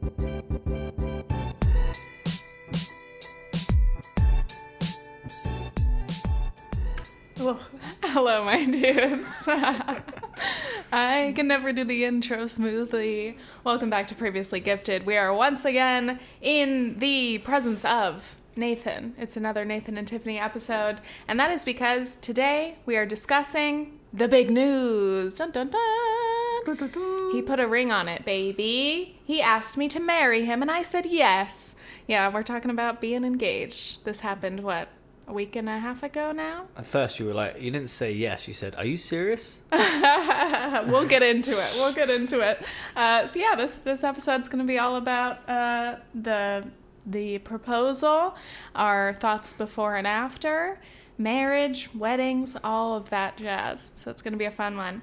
Well, hello, my dudes. I can never do the intro smoothly. Welcome back to Previously Gifted. We are once again in the presence of Nathan. It's another Nathan and Tiffany episode, and that is because today we are discussing the big news. Dun, dun, dun. Dun, dun, dun. He put a ring on it, baby. He asked me to marry him, and I said yes. Yeah, we're talking about being engaged. This happened, a week and a half ago now? At first you were like, you didn't say yes, you said, are you serious? We'll get into it. So yeah, this episode's going to be all about the proposal, our thoughts before and after, marriage, weddings, all of that jazz. So it's going to be a fun one.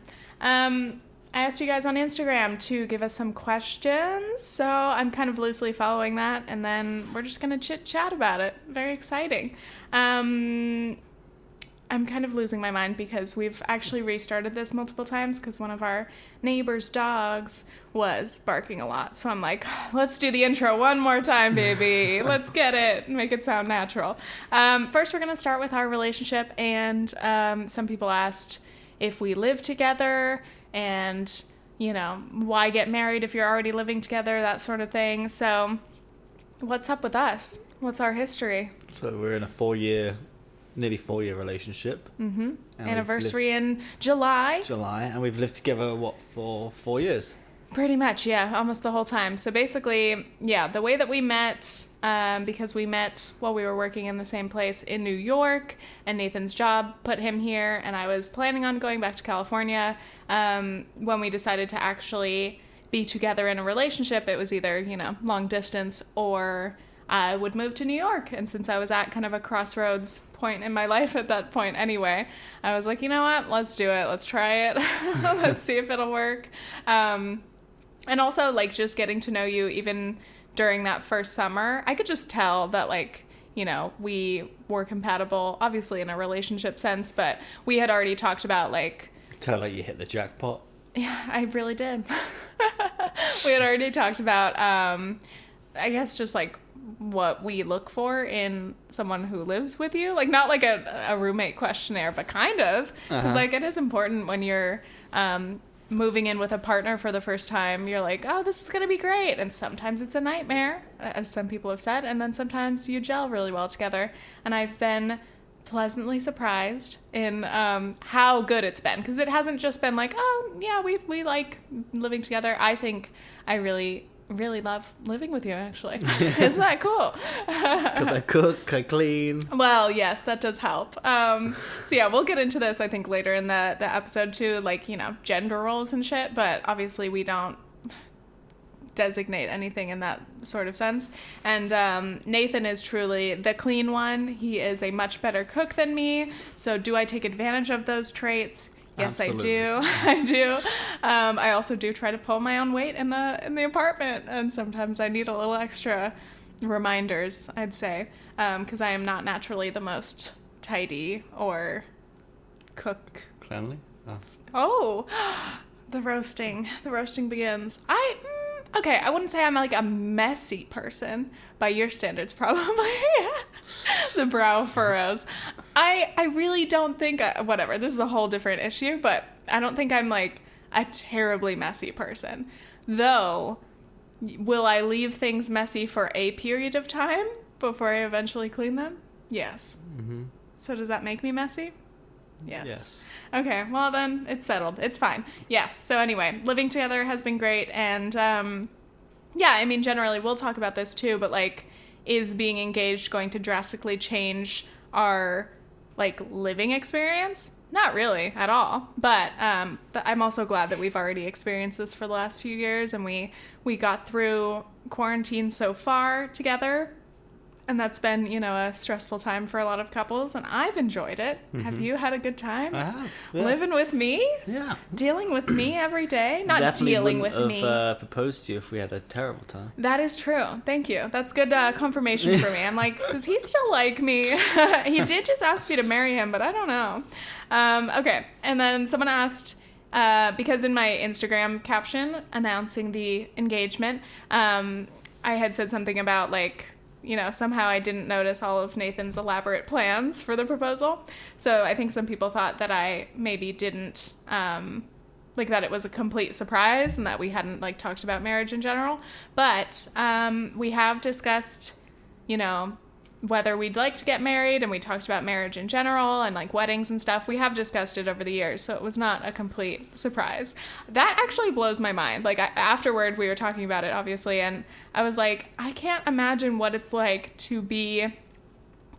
I asked you guys on Instagram to give us some questions, so I'm kind of loosely following that, and then we're just going to chit-chat about it. Very exciting. I'm kind of losing my mind because we've actually restarted this multiple times because one of our neighbor's dogs was barking a lot. So I'm like, let's do the intro one more time, baby. Let's get it. Make it sound natural. First, we're going to start with our relationship, and some people asked if we live together and, you know, why get married if you're already living together, that sort of thing. So what's up with us? What's our history? So we're in nearly 4 year relationship. Mm-hmm. Anniversary in July. And we've lived together, for 4 years? Pretty much, yeah, almost the whole time. So basically, yeah, the way that we met, because we met while we were working in the same place in New York, and Nathan's job put him here, and I was planning on going back to California. When we decided to actually be together in a relationship, it was either, you know, long distance or I would move to New York. And since I was at kind of a crossroads point in my life at that point anyway, I was like, you know what, let's do it. Let's try it. Let's see if it'll work. And also, like, just getting to know you even during that first summer, I could just tell that, like, you know, we were compatible, obviously in a relationship sense, but we had already talked about, like... Tell like you hit the jackpot. Yeah, I really did. We had already talked about, I guess, just, like, what we look for in someone who lives with you. Like, not like a roommate questionnaire, but kind of. Because, like, it is important when you're... moving in with a partner for the first time, you're like, oh, this is going to be great. And sometimes it's a nightmare, as some people have said. And then sometimes you gel really well together. And I've been pleasantly surprised in how good it's been. Because it hasn't just been like, oh, yeah, we like living together. I think I really love living with you, actually. Isn't that cool? Because I cook, I clean. Well, yes, that does help. So yeah, we'll get into this, I think, later in the episode too, like, you know, gender roles and shit, but obviously we don't designate anything in that sort of sense. And Nathan is truly the clean one. He is a much better cook than me. So do I take advantage of those traits? Yes, absolutely. I do. I also do try to pull my own weight in the apartment, and sometimes I need a little extra reminders, I'd say, because I am not naturally the most tidy or cleanly. Oh, the roasting begins. Okay, I wouldn't say I'm like a messy person by your standards, probably. The brow furrows. I really don't think, whatever, this is a whole different issue, but I don't think I'm like a terribly messy person. Though, will I leave things messy for a period of time before I eventually clean them? Yes. Mm-hmm. So does that make me messy? Yes. Okay, well then, it's settled. It's fine. Yes, so anyway, living together has been great, and yeah, I mean, generally, we'll talk about this too, but like, is being engaged going to drastically change our, like, living experience? Not really, at all, but I'm also glad that we've already experienced this for the last few years, and we got through quarantine so far together. And that's been, you know, a stressful time for a lot of couples, and I've enjoyed it. Mm-hmm. Have you had a good time? I have. Yeah. Living with me? Yeah. Dealing with me every day? Not definitely dealing with me. Have proposed to you if we had a terrible time. That is true. Thank you. That's good confirmation for me. I'm like, does he still like me? He did just ask me to marry him, but I don't know. Okay. And then someone asked because in my Instagram caption announcing the engagement, I had said something about like, you know, somehow I didn't notice all of Nathan's elaborate plans for the proposal. So I think some people thought that I maybe didn't, like that it was a complete surprise and that we hadn't like talked about marriage in general. But we have discussed, you know, whether we'd like to get married, and we talked about marriage in general and like weddings and stuff. We have discussed it over the years, so it was not a complete surprise. That actually blows my mind. Like afterward we were talking about it obviously, and I was like, I can't imagine what it's like to be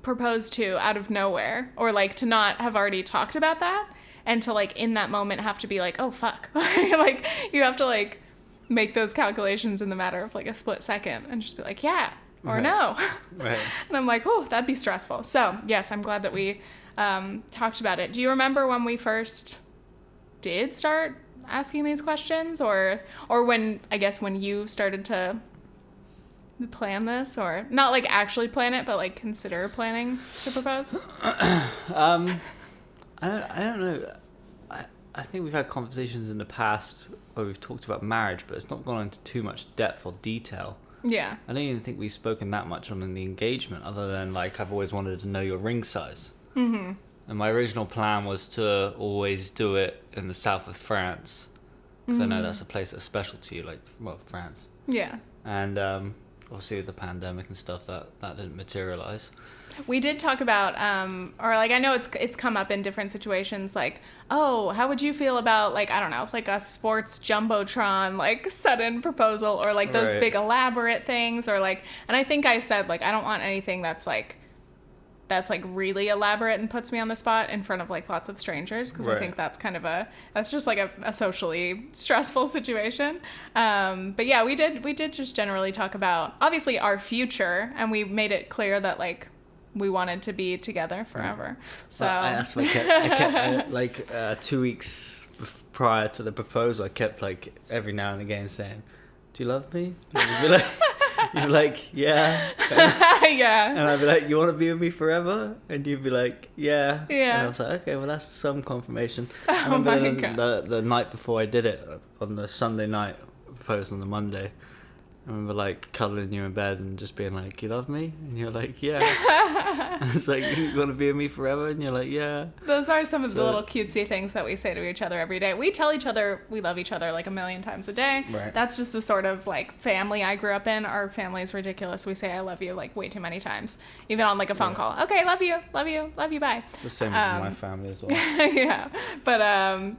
proposed to out of nowhere, or like to not have already talked about that and to like in that moment have to be like, oh fuck. Like you have to like make those calculations in the matter of like a split second and just be like, yeah or Right. no. Right. And I'm like, oh, that'd be stressful. So yes, I'm glad that we talked about it. Do you remember when we first did start asking these questions, or when, I guess, when you started to plan this, or not like actually plan it, but like consider planning to propose? I don't know. I think we've had conversations in the past where we've talked about marriage, but it's not gone into too much depth or detail. Yeah. I don't even think we've spoken that much on the engagement, other than like I've always wanted to know your ring size. Mm-hmm. And my original plan was to always do it in the south of France, because I know that's a place that's special to you, like, well, France. Yeah. And obviously with the pandemic and stuff, that didn't materialize. We did talk about, or like I know it's come up in different situations, like, oh, how would you feel about like, I don't know, like a sports jumbotron, like sudden proposal, or like those Right. big elaborate things, or like, and I think I said like, I don't want anything that's like really elaborate and puts me on the spot in front of like lots of strangers, because I Right. think that's kind of that's just like a socially stressful situation. But yeah, we did just generally talk about obviously our future, and we made it clear that like we wanted to be together forever. So That's what I kept like 2 weeks prior to the proposal, I kept like every now and again saying, "Do you love me?" And you'd be like, "Yeah." yeah. And I'd be like, "You want to be with me forever?" And you'd be like, "Yeah." Yeah. And I was like, "Okay, well that's some confirmation." I Oh my remember the night before I did it, on the Sunday night, I proposed on the Monday. I remember like cuddling you in bed and just being like, "You love me?" And you're like, "Yeah." And it's like, "You want to be with me forever?" And you're like, "Yeah." Those are some of the So- little cutesy things that we say to each other every day. We tell each other we love each other like a million times a day. Right. That's just the sort of like family I grew up in. Our family is ridiculous. We say I love you like way too many times, even on like a phone Yeah. call. Okay, love you, bye. It's the same with my family as well. Yeah, but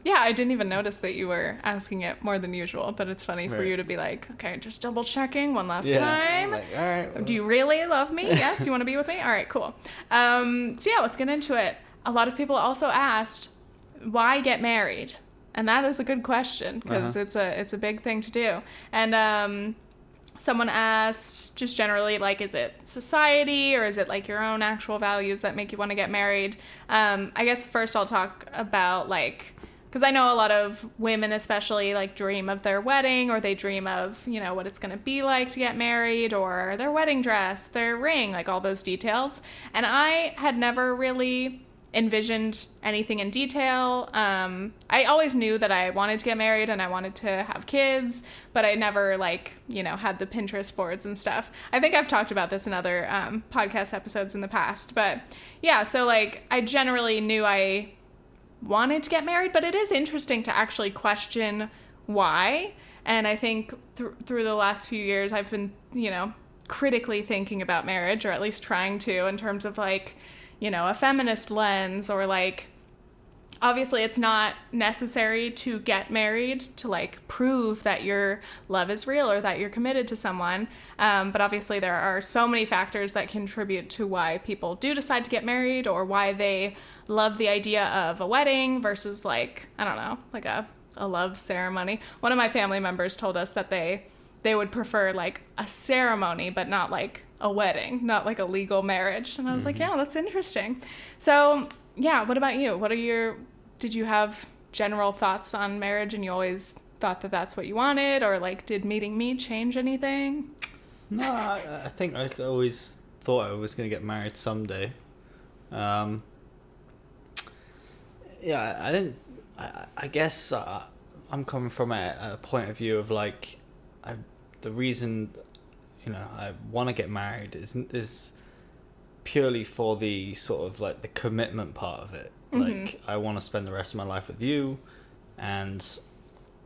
yeah, I didn't even notice that you were asking it more than usual. But it's funny for Right. you to be like, okay, just double checking one last Yeah. time. Like, all right. Well. Do you really love me? Yes. You want to be with me? All right, cool. So yeah, let's get into it. A lot of people also asked, why get married? And that is a good question, because it's a big thing to do. And someone asked, just generally, like, is it society, or is it like your own actual values that make you want to get married? I guess first I'll talk about like, because I know a lot of women especially like dream of their wedding, or they dream of, you know, what it's going to be like to get married, or their wedding dress, their ring, like all those details. And I had never really envisioned anything in detail. I always knew that I wanted to get married and I wanted to have kids, but I never like, you know, had the Pinterest boards and stuff. I think I've talked about this in other podcast episodes in the past, but yeah, so like I generally knew I wanted to get married, but it is interesting to actually question why. And I think through the last few years, I've been, you know, critically thinking about marriage, or at least trying to, in terms of like, you know, a feminist lens, or like, obviously it's not necessary to get married to like prove that your love is real or that you're committed to someone. But obviously there are so many factors that contribute to why people do decide to get married, or why they love the idea of a wedding versus like, I don't know, like a love ceremony. One of my family members told us that they would prefer like a ceremony, but not like a wedding, not like a legal marriage. And I was like, yeah, that's interesting. So yeah, what about you? Did you have general thoughts on marriage, and you always thought that that's what you wanted, or like did meeting me change anything? No, I think I always thought I was going to get married someday. Yeah, I I guess I'm coming from a point of view of like, the reason, I want to get married is purely for the sort of like the commitment part of it. Like, I want to spend the rest of my life with you, and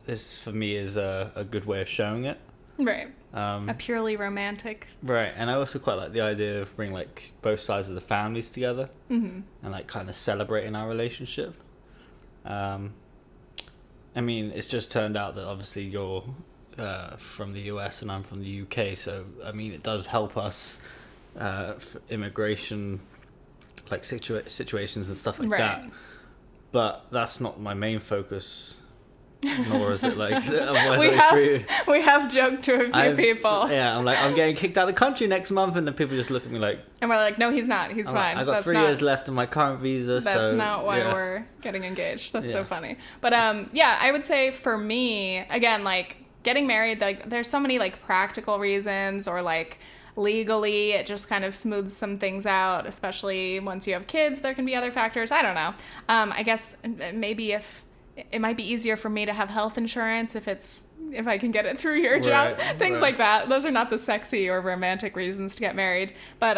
this for me is a good way of showing it. Right. A purely romantic. Right, and I also quite like the idea of bringing like both sides of the families together, and like kind of celebrating our relationship. I mean, it's just turned out that obviously you're from the US and I'm from the UK, so I mean, it does help us for immigration, like situations and stuff like that. But that's not my main focus. Nor is it like we have joked to a few people. Yeah, I'm getting kicked out of the country next month, and then people just look at me like, and we're like, no, he's not. He's fine. I got 3 years left on my current visa. That's not why we're getting engaged. That's so funny. But I would say for me, again, like getting married, like there's so many like practical reasons, or like legally it just kind of smooths some things out, especially once you have kids. There can be other factors. I don't know. I guess maybe if it might be easier for me to have health insurance if I can get it through your job, things like that. Those are not the sexy or romantic reasons to get married. But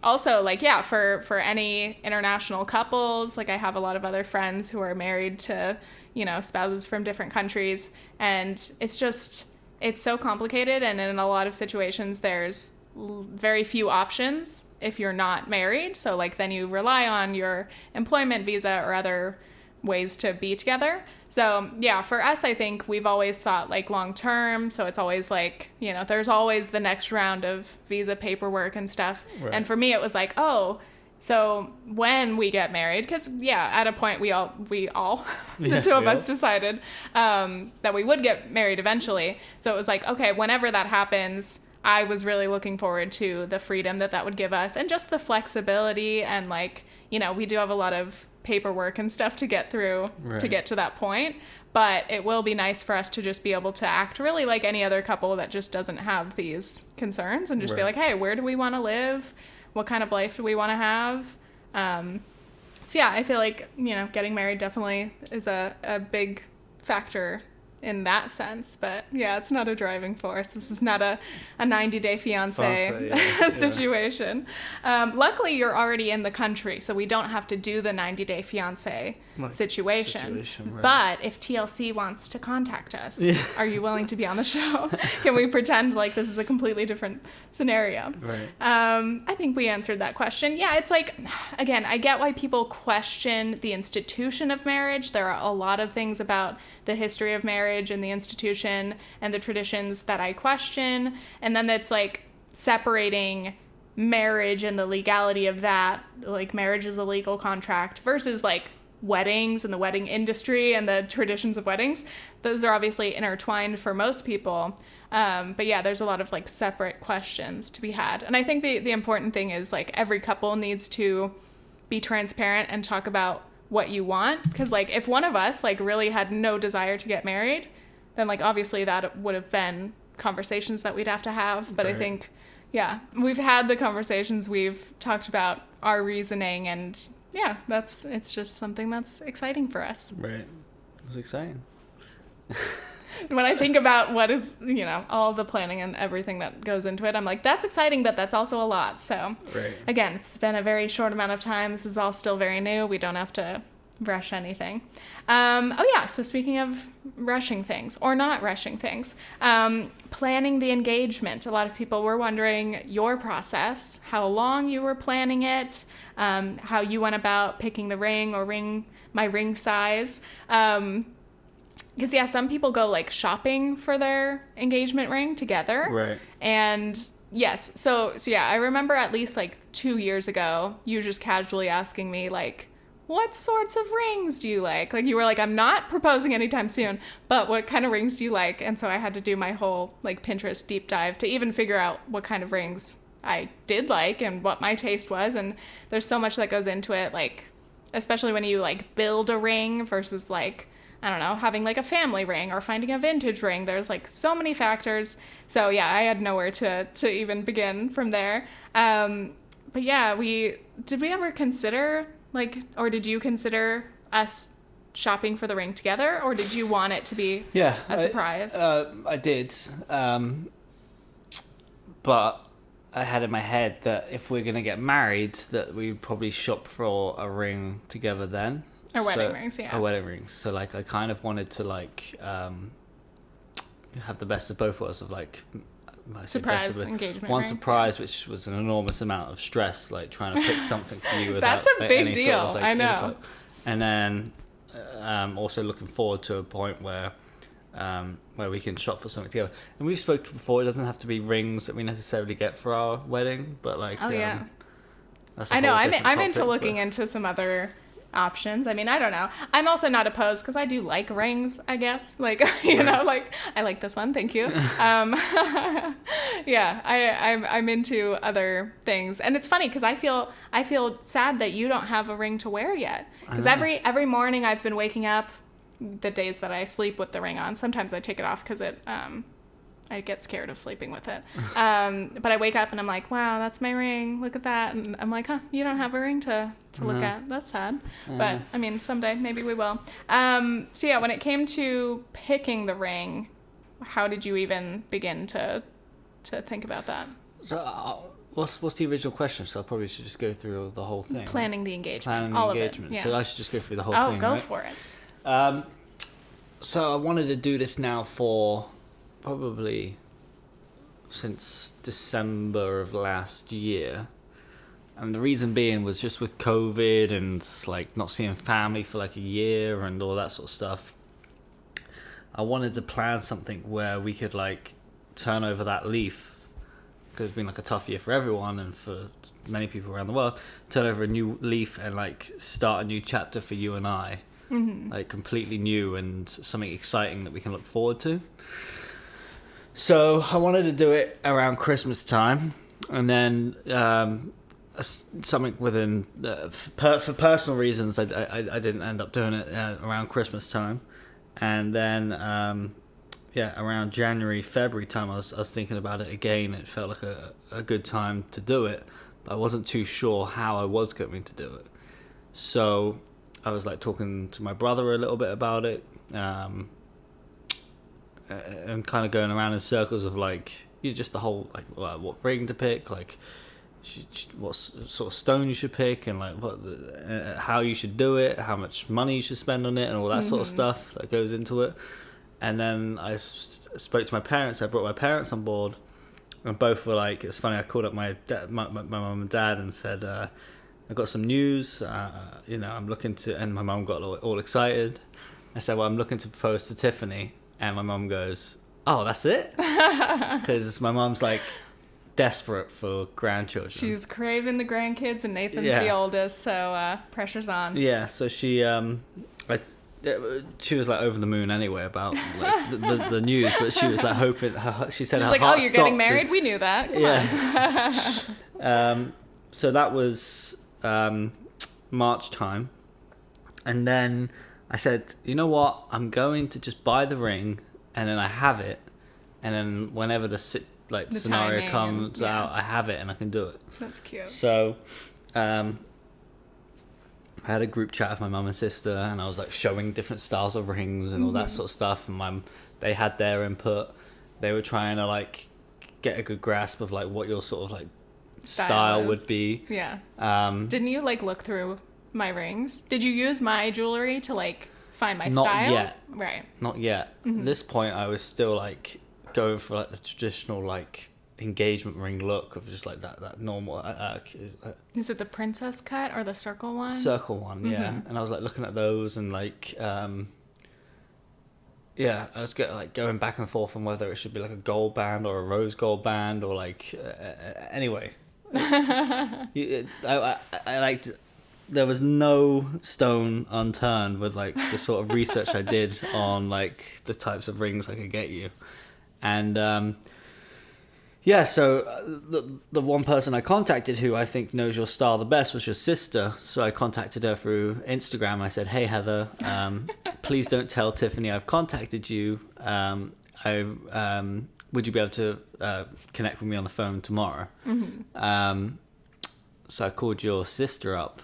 also, like, yeah, for any international couples, like I have a lot of other friends who are married to, spouses from different countries, and it's so complicated, and in a lot of situations there's very few options if you're not married. So like then you rely on your employment visa or other ways to be together. So yeah, for us, I think we've always thought like long term. So it's always like, there's always the next round of visa paperwork and stuff. Right. And for me, it was like, oh, so when we get married, because at a point we all the two of us decided that we would get married eventually. So it was like, okay, whenever that happens, I was really looking forward to the freedom that would give us, and just the flexibility, and like, we do have a lot of paperwork and stuff to get through to get to that point, but it will be nice for us to just be able to act really like any other couple that just doesn't have these concerns, and just be like, hey, where do we want to live? What kind of life do we want to have? So yeah, I feel like, getting married definitely is a big factor in that sense, but yeah, it's not a driving force. This is not a 90-day fiance situation. Luckily, you're already in the country, so we don't have to do the 90-day fiance situation. Right. But if TLC wants to contact us, are you willing to be on the show? Can we pretend like this is a completely different scenario? Right. I think we answered that question. Yeah, it's like, again, I get why people question the institution of marriage. There are a lot of things about the history of marriage and the institution and the traditions that I question. And then it's like separating marriage and the legality of that, like marriage is a legal contract, versus like weddings and the wedding industry and the traditions of weddings. Those are obviously intertwined for most people. But yeah, there's a lot of like separate questions to be had. And I think the important thing is like every couple needs to be transparent and talk about what you want. Because like if one of us like really had no desire to get married, then like obviously that would have been conversations that we'd have to have. But I think, we've had the conversations, we've talked about our reasoning, and yeah, it's just something that's exciting for us. Right. It's exciting. When I think about what is, all the planning and everything that goes into it, I'm like, that's exciting, but that's also a lot. So again, it's been a very short amount of time. This is all still very new. We don't have to rush anything. So speaking of rushing things or not rushing things, planning the engagement. A lot of people were wondering your process, how long you were planning it, how you went about picking the ring or my ring size. Because some people go like shopping for their engagement ring together. Right. And yes, so I remember at least like 2 years ago, you just casually asking me like, what sorts of rings do you like? Like you were like, I'm not proposing anytime soon, but what kind of rings do you like? And so I had to do my whole like Pinterest deep dive to even figure out what kind of rings I did like and what my taste was. And there's so much that goes into it, like especially when you like build a ring versus like, I don't know, having like a family ring or finding a vintage ring. There's like so many factors. So yeah, I had nowhere to even begin from there. But yeah, did we ever consider like, or did you consider us shopping for the ring together, or did you want it to be a surprise? I did. But I had in my head that if we're going to get married, that we'd probably shop for a ring together then. Or wedding rings, yeah. Or wedding rings. So, like, I kind of wanted to, like, have the best of both worlds of, like... Surprise engagement one ring. Surprise, which was an enormous amount of stress, like, trying to pick something for you without That's a big any deal, sort of, like, I know. input. And then also looking forward to a point where we can shop for something together. And we've spoken before, it doesn't have to be rings that we necessarily get for our wedding, but like that's I know I'm topic, into looking into some other options. I mean, I don't know. I'm also not opposed because I do like rings, I guess. Like, you know, like I like this one, thank you. Yeah, I'm into other things, and it's funny because I feel sad that you don't have a ring to wear yet. Because every morning I've been waking up, the days that I sleep with the ring on. Sometimes I take it off because I get scared of sleeping with it. But I wake up and I'm like, wow, that's my ring. Look at that. And I'm like, huh, you don't have a ring to look at. That's sad. But I mean, someday maybe we will. So yeah, when it came to picking the ring, how did you even begin to think about that? So what's the original question? So I probably should just go through the whole thing. Planning the engagement. Planning all the engagement. Of it. Yeah. So I should just go through the whole thing. Oh, go right? for it. So I wanted to do this now for probably since December of last year. And the reason being was just with COVID and like not seeing family for like a year and all that sort of stuff. I wanted to plan something where we could like turn over that leaf, because it's been like a tough year for everyone and for many people around the world. Turn over a new leaf and like start a new chapter for you and I. Mm-hmm. Like completely new and something exciting that we can look forward to. So I wanted to do it around Christmas time, and then something within for personal reasons I didn't end up doing it around Christmas time, and then around January, February time I was thinking about it again. It felt like a good time to do it, but I wasn't too sure how I was going to do it. So I was like talking to my brother a little bit about it, and kind of going around in circles of like just the whole like what ring to pick, like what sort of stone you should pick, and like how you should do it, how much money you should spend on it, and all that sort of stuff that goes into it. And then I spoke to my parents. I brought my parents on board, and both were like, it's funny, I called up my mum and dad and said, I've got some news, I'm looking to, and my mum got all excited. I said, well, I'm looking to propose to Tiffany. And my mum goes, oh, that's it? Because my mum's like desperate for grandchildren. She's craving the grandkids, and Nathan's the oldest, so pressure's on. Yeah, so she was like over the moon anyway about like the news, but she was like hoping. She said, she's her like, heart oh, you're stopped. getting married? We knew that. Come on. So that was March time, and then I said, you know what? I'm going to just buy the ring, and then I have it, and then whenever the scenario comes out, I have it and I can do it. That's cute. So, I had a group chat with my mum and sister, and I was like showing different styles of rings and all that sort of stuff. And they had their input. They were trying to like get a good grasp of like what your sort of like style would be. Yeah. Didn't you like look through my rings? Did you use my jewelry to like find my style? Not yet. Right. Not yet. At this point, I was still like going for like the traditional like engagement ring look of just like that normal. Is it the princess cut or the circle one? Circle one, yeah. And I was like looking at those and like, I was going back and forth on whether it should be like a gold band or a rose gold band or like, anyway. I liked. There was no stone unturned with like the sort of research I did on like the types of rings I could get you, and so the one person I contacted who I think knows your style the best was your sister. So I contacted her through Instagram. I said, hey Heather, please don't tell Tiffany I've contacted you. Would you be able to connect with me on the phone tomorrow? So I called your sister up,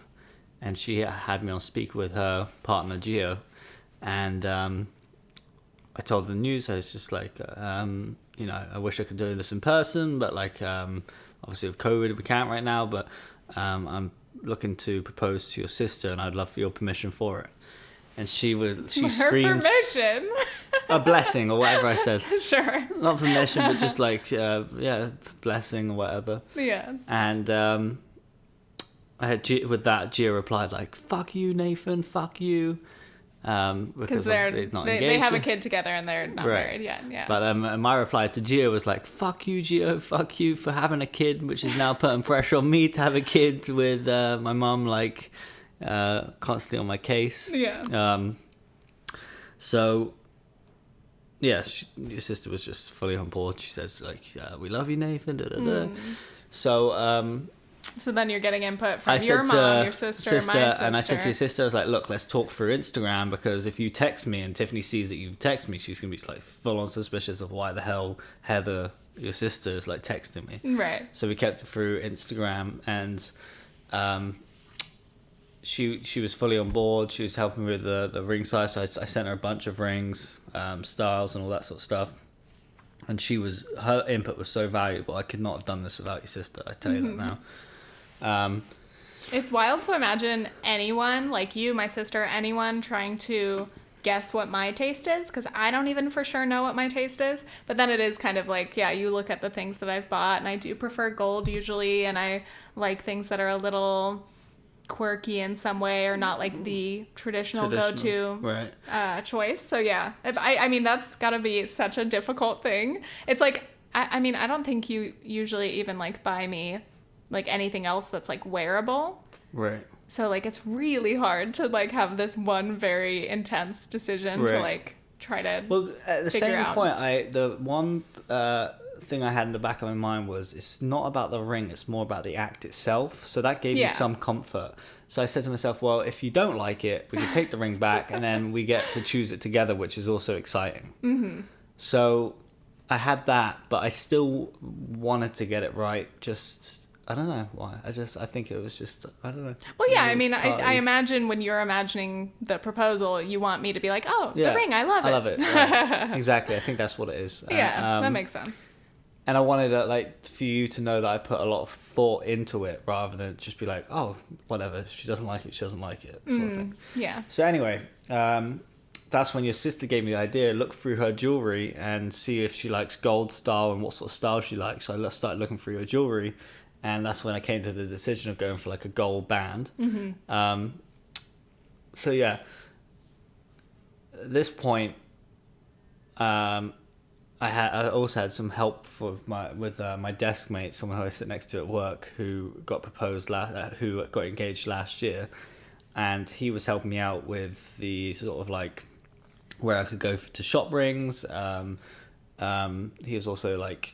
and she had me on speaker with her partner Gio, And I told the news. I was just like, I wish I could do this in person, but like, obviously with COVID, we can't right now. But I'm looking to propose to your sister, and I'd love for your permission for it. And she Her screamed, permission. a blessing or whatever I said. Sure. Not permission, but just like, blessing or whatever. Yeah. And I had with that, Gia replied like, "Fuck you, Nathan. Fuck you." Because obviously not engaged. They have a kid together and they're not married yet. Yeah. But my reply to Gio was like, "Fuck you, Gio. Fuck you for having a kid," which is now putting pressure on me to have a kid with my mum like constantly on my case. Yeah. So yeah, your sister was just fully on board. She says like, "We love you, Nathan." Da, da, da. So then you're getting input from your mom, your sister, my sister. And I said to your sister, I was like, "Look, let's talk through Instagram, because if you text me and Tiffany sees that you text me, she's going to be like full on suspicious of why the hell Heather, your sister, is like texting me." Right. So we kept it through Instagram, and she was fully on board. She was helping me with the ring size. So I sent her a bunch of rings, styles and all that sort of stuff. And her input was so valuable. I could not have done this without your sister. I tell you that now. It's wild to imagine anyone like you, my sister, anyone trying to guess what my taste is, because I don't even for sure know what my taste is. But then it is kind of like, yeah, you look at the things that I've bought, and I do prefer gold usually, and I like things that are a little quirky in some way, or not like the traditional go-to choice. So yeah, I mean, that's gotta be such a difficult thing. It's like, I mean, I don't think you usually even like buy me like anything else that's like wearable. Right. So like it's really hard to like have this one very intense decision to like try to at the same point, the one thing I had in the back of my mind was, it's not about the ring, it's more about the act itself. So that gave me some comfort. So I said to myself, well, if you don't like it, we can take the ring back and then we get to choose it together, which is also exciting. Mm-hmm. So I had that, but I still wanted to get it right. Just, I don't know why. I think it was just, I don't know. Well, yeah, I mean, I imagine when you're imagining the proposal, you want me to be like, oh, the ring, I love it. I love it. Right. Exactly. I think that's what it is. Yeah, that makes sense. And I wanted for you to know that I put a lot of thought into it, rather than just be like, oh, whatever, she doesn't like it, she doesn't like it, sort of thing. Yeah. So anyway, that's when your sister gave me the idea, look through her jewelry and see if she likes gold style and what sort of style she likes. So I started looking through your jewelry. And that's when I came to the decision of going for like a gold band. Mm-hmm. So yeah, at this point, I also had some help with my desk mate, someone who I sit next to at work, who got who got engaged last year, and he was helping me out with the sort of like where I could go to shop rings. He was also like,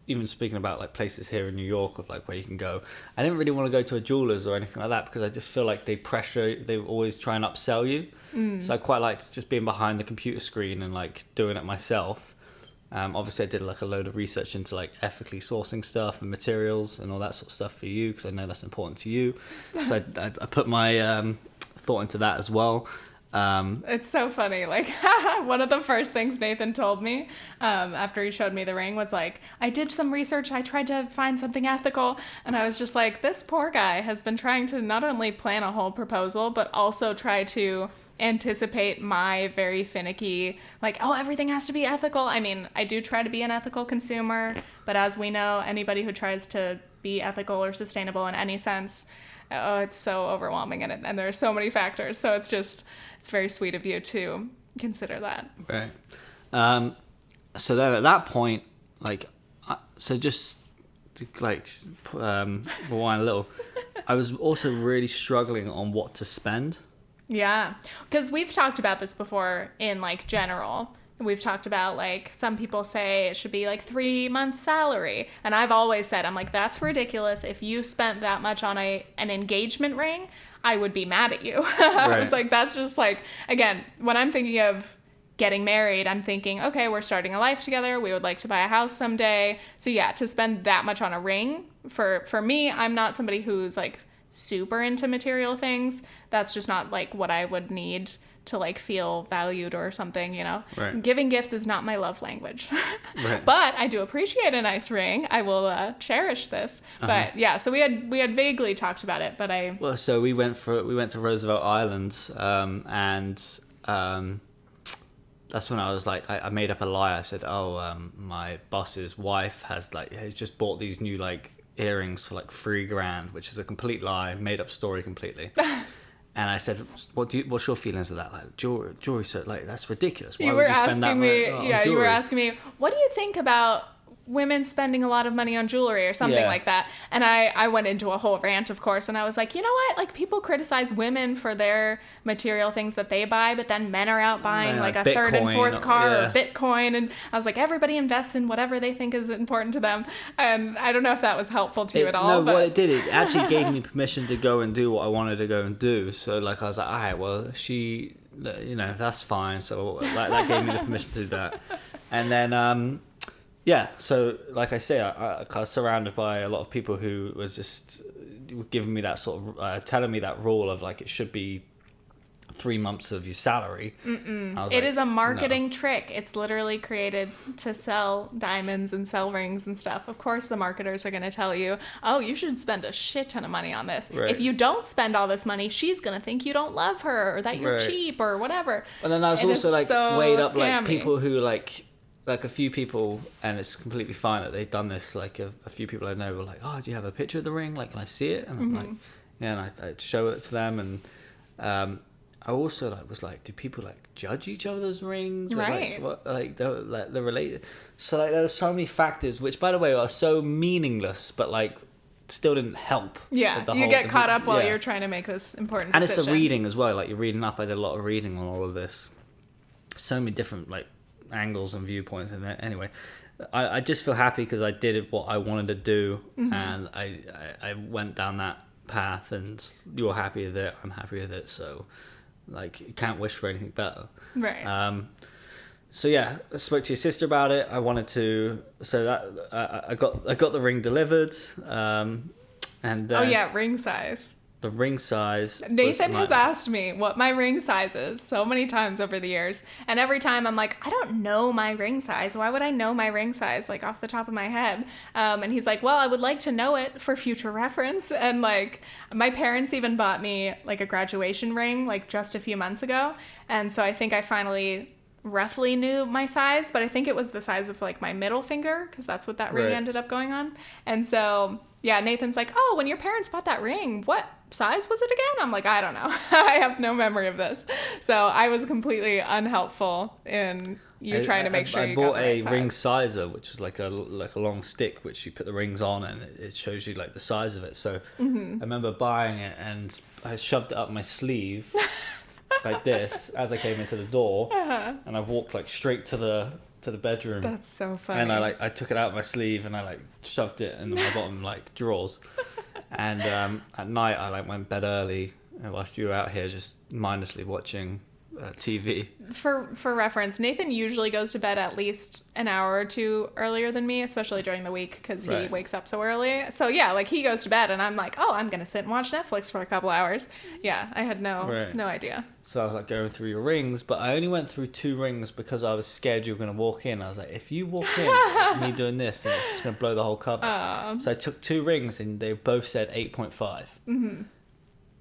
even speaking about like places here in New York of like where you can go. I didn't really want to go to a jeweler's or anything like that, because I just feel like they always try and upsell you. So I quite liked just being behind the computer screen and like doing it myself. Obviously I did like a load of research into like ethically sourcing stuff and materials and all that sort of stuff for you, because I know that's important to you. So I put my thought into that as well. It's so funny. Like, one of the first things Nathan told me after he showed me the ring was like, I did some research. I tried to find something ethical. And I was just like, this poor guy has been trying to not only plan a whole proposal, but also try to anticipate my very finicky, like, oh, everything has to be ethical. I mean, I do try to be an ethical consumer, but as we know, anybody who tries to be ethical or sustainable in any sense, oh, it's so overwhelming, and there are so many factors. So it's very sweet of you to consider that. Right. So then at that point, like, so just to like rewind a little, I was also really struggling on what to spend. Yeah, because we've talked about this before in like general. We've talked about like some people say it should be like 3 months salary. And I've always said, I'm like, that's ridiculous. If you spent that much on an engagement ring, I would be mad at you. I was like, that's just like, again, when I'm thinking of getting married, I'm thinking, okay, we're starting a life together. We would like to buy a house someday. So yeah, to spend that much on a ring, for me, I'm not somebody who's like super into material things. That's just not like what I would need to like feel valued or something, Right. Giving gifts is not my love language. Right. But I do appreciate a nice ring. I will cherish this. But yeah, so we had vaguely talked about it, but Well, so we went to Roosevelt Island, and that's when I was like, I made up a lie. I said, my boss's wife has just bought these new like earrings for like $3,000, which is a complete lie, made up story completely. And I said, what's your feelings of that? Like jewelry, so like that's ridiculous. Why would you spend that money on jewelry? You were asking me, what do you think about women spending a lot of money on jewelry or something like that? And I went into a whole rant, of course, and I was like, you know what? Like, people criticize women for their material things that they buy, but then men are out buying like a Bitcoin, third and fourth car or Bitcoin. And I was like, everybody invests in whatever they think is important to them. And I don't know if that was helpful to you at all. No, what it did, it actually gave me permission to go and do what I wanted to go and do. So like, I was like, all right, well, that's fine. So that gave me the permission to do that. And then, yeah, so like I say, I was surrounded by a lot of people who was just giving me that sort of, telling me that rule of like, it should be 3 months of your salary. It is a marketing trick. It's literally created to sell diamonds and sell rings and stuff. Of course, the marketers are going to tell you, oh, you should spend a shit ton of money on this. Right. If you don't spend all this money, she's going to think you don't love her or that you're cheap or whatever. And then I was also like so weighed up scammy. like people who like a few people, and it's completely fine that they've done this. Like a few people I know were like, oh, do you have a picture of the ring? Like, can I see it? And I'm like, yeah, and I'd show it to them. And I also was like, do people like judge each other's rings? Or, right. They're related. So like, there's so many factors, which by the way are so meaningless, but like still didn't help. Yeah, you get caught up while you're trying to make this important decision. And it's the reading as well. Like, you're reading up. I did a lot of reading on all of this. So many different like angles and viewpoints. And anyway, I just feel happy because I did what I wanted to do, and I went down that path, and you're happy with it, I'm happy with it, so like, you can't wish for anything better. Right. So yeah, I spoke to your sister about it. I wanted to, so that I got the ring delivered, and ring size. The ring size. Nathan has asked me what my ring size is so many times over the years. And every time I'm like, I don't know my ring size. Why would I know my ring size, like, off the top of my head? And he's like, well, I would like to know it for future reference. And, like, my parents even bought me, like, a graduation ring, like, just a few months ago. And so I think I finally roughly knew my size. But I think it was the size of, like, my middle finger, because that's what that ring ended up going on. And so, yeah, Nathan's like, oh, when your parents bought that ring, what size was it again? I'm like, I don't know. I have no memory of this. So I was completely unhelpful in trying to make sure you got the right size. I bought a ring sizer, which is like a long stick which you put the rings on, and it shows you like the size of it. So I remember buying it, and I shoved it up my sleeve like this as I came into the door, and I walked like straight to the bedroom. That's so funny. And I took it out of my sleeve, and I like shoved it in my bottom like drawers. And at night I like went bed early, and whilst you were out here just mindlessly watching TV. For reference, Nathan usually goes to bed at least an hour or two earlier than me, especially during the week, because he wakes up so early. So yeah, like, he goes to bed and I'm like, oh, I'm gonna sit and watch Netflix for a couple hours. Yeah, I had no idea. So I was like going through your rings, but I only went through 2 rings because I was scared you were gonna walk in. I was like, if you walk in me doing this, then it's just gonna blow the whole cover. So I took 2 rings, and they both said 8.5.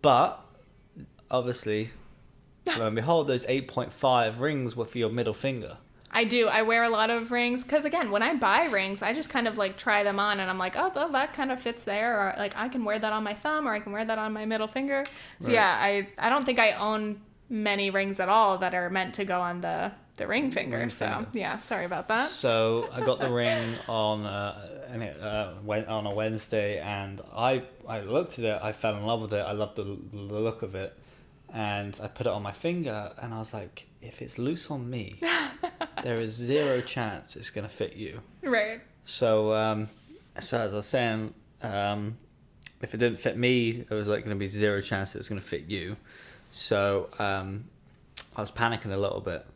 But obviously, lo and behold, those 8.5 rings were for your middle finger. I do. I wear a lot of rings because, again, when I buy rings, I just kind of like try them on, and I'm like, oh, well, that kind of fits there, or like, I can wear that on my thumb, or I can wear that on my middle finger. So yeah, I don't think I own many rings at all that are meant to go on the ring finger. Yeah, sorry about that. So I got the ring on on a Wednesday, and I looked at it. I fell in love with it. I loved the look of it. And I put it on my finger, and I was like, if it's loose on me, there is 0 chance it's going to fit you. Right. So as I was saying, if it didn't fit me, there was like going to be 0 chance it was going to fit you. So I was panicking a little bit.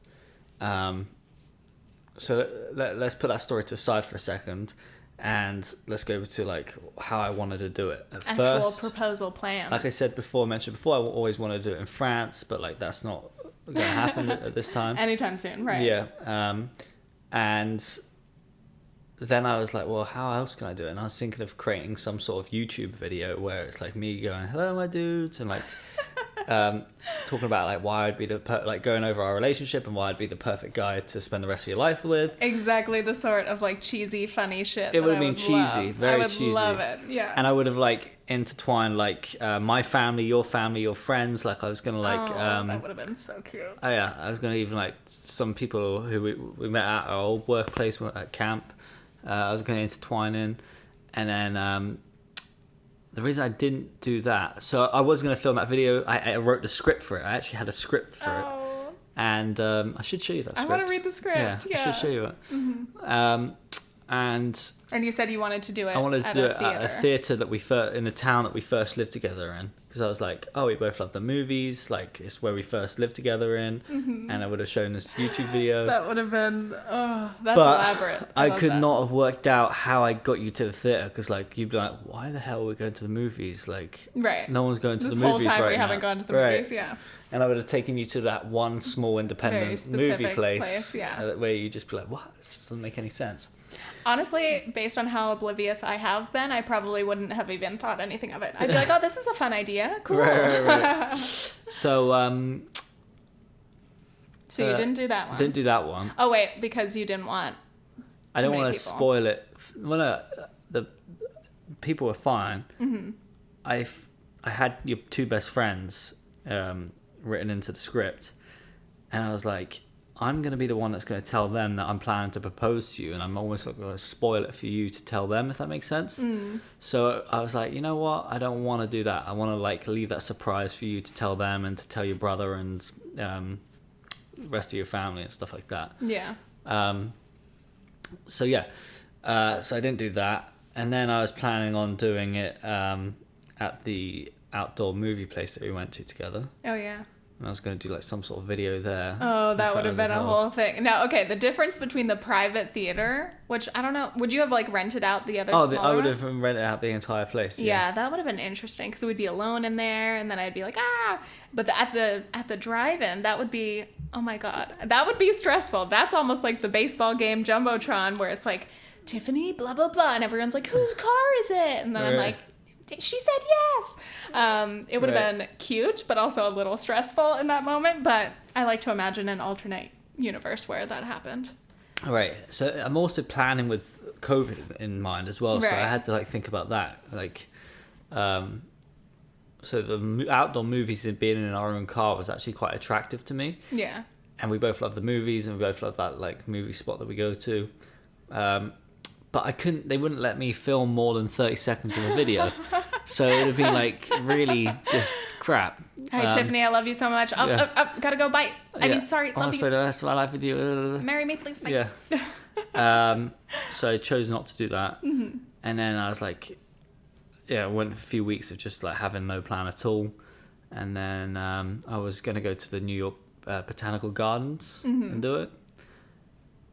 So let's put that story to the side for a second. And let's go over to like how I wanted to do it. Actual proposal plans. Like I mentioned before, I always wanted to do it in France, but like that's not going to happen at this time. Anytime soon, right? Yeah. And then I was like, well, how else can I do it? And I was thinking of creating some sort of YouTube video where it's like me going, hello, my dudes, and like talking about like why I'd be like going over our relationship and why I'd be the perfect guy to spend the rest of your life with. Exactly the sort of like cheesy, funny shit. It would have been cheesy, very cheesy. I would love it, yeah. And I would have like intertwined like my family, your friends. Like I was gonna like. That would have been so cute. Oh yeah, I was gonna even like some people who we met at our old workplace at camp. I was gonna intertwine in, and then. The reason I didn't do that, so I was going to film that video. I wrote the script for it. I actually had a script for it. And I should show you that script. I want to read the script. Yeah. I should show you it. Mm-hmm. And you said you wanted to do it I wanted to do it at a theatre that in the town that we first lived together in. Because I was like, oh, we both love the movies. Like, it's where we first lived together in. Mm-hmm. And I would have shown this YouTube video. That would have been, that's elaborate. I could not have worked out how I got you to the theatre. Because, like, you'd be like, why the hell are we going to the movies? Like, no one's going to the movies right now. This whole time we haven't gone to the movies, yeah. And I would have taken you to that one small independent movie place yeah. Where you'd just be like, what? This doesn't make any sense. Honestly, based on how oblivious I have been, I probably wouldn't have even thought anything of it. I'd be like, oh, this is a fun idea. Cool. Right. So, so you didn't do that one? Didn't do that one. Oh, wait, because you didn't want I don't want to spoil it. Well, no, the people were fine. Mm-hmm. I had your two best friends written into the script, and I was like, I'm going to be the one that's going to tell them that I'm planning to propose to you, and I'm almost like going to spoil it for you to tell them, if that makes sense. So I was like, you know what? I don't want to do that. I want to like leave that surprise for you to tell them and to tell your brother and the rest of your family and stuff like that. Yeah. So yeah. So I didn't do that. And then I was planning on doing it at the outdoor movie place that we went to together. Oh, yeah. And I was going to do like some sort of video there. Oh, that would have been a whole thing. Now, okay, the difference between the private theater, which I don't know, would you have like rented out the other smaller I would have rented out the entire place. Yeah, that would have been interesting because we'd be alone in there, and then I'd be like, ah. But at the drive-in, that would be, oh my god, that would be stressful. That's almost like the baseball game Jumbotron where it's like Tiffany, blah blah blah, and everyone's like, whose car is it? And then I'm like, she said yes. It would have been cute, but also a little stressful in that moment. But I like to imagine an alternate universe where that happened. All right. So I'm also planning with COVID in mind as well. Right. So I had to like think about that. Like, so the outdoor movies and being in our own car was actually quite attractive to me. Yeah. And we both love the movies, and we both love that like movie spot that we go to. But they wouldn't let me film more than 30 seconds of a video. So it would have been like really just crap. Hey, Tiffany, I love you so much. Gotta go, bye. I mean, sorry, I want to spend the rest of my life with you. Marry me, please. Bye. Yeah. So I chose not to do that. Mm-hmm. And then I was like, I went for a few weeks of just like having no plan at all. And then I was going to go to the New York Botanical Gardens and do it.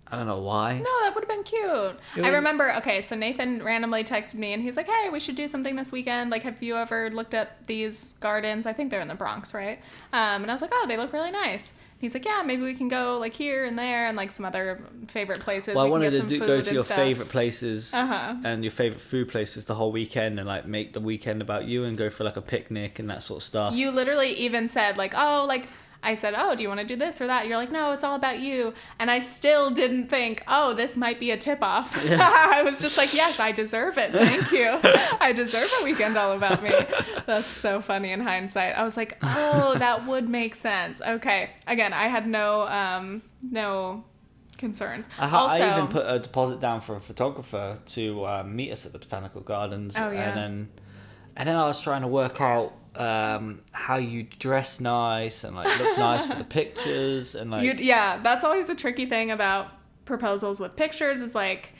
I don't know why. No, that would have been cute. I remember, so Nathan randomly texted me and he's like, hey, we should do something this weekend. Like, have you ever looked at these gardens? I think they're in the Bronx, right? And I was like, oh, they look really nice. And he's like, yeah, maybe we can go like here and there and like some other favorite places. Well, I wanted to go to your favorite places and your favorite food places the whole weekend and like make the weekend about you and go for like a picnic and that sort of stuff. You literally even said like, oh, like, I said, oh, do you want to do this or that? You're like, no, it's all about you. And I still didn't think, oh, this might be a tip-off. Yeah. I was just like, yes, I deserve it. Thank you. I deserve a weekend all about me. That's so funny in hindsight. I was like, oh, that would make sense. Okay. Again, I had no concerns. I even put a deposit down for a photographer to meet us at the Botanical Gardens. Oh, yeah. And then I was trying to work out how you dress nice and like look nice for the pictures and like that's always a tricky thing about proposals with pictures is like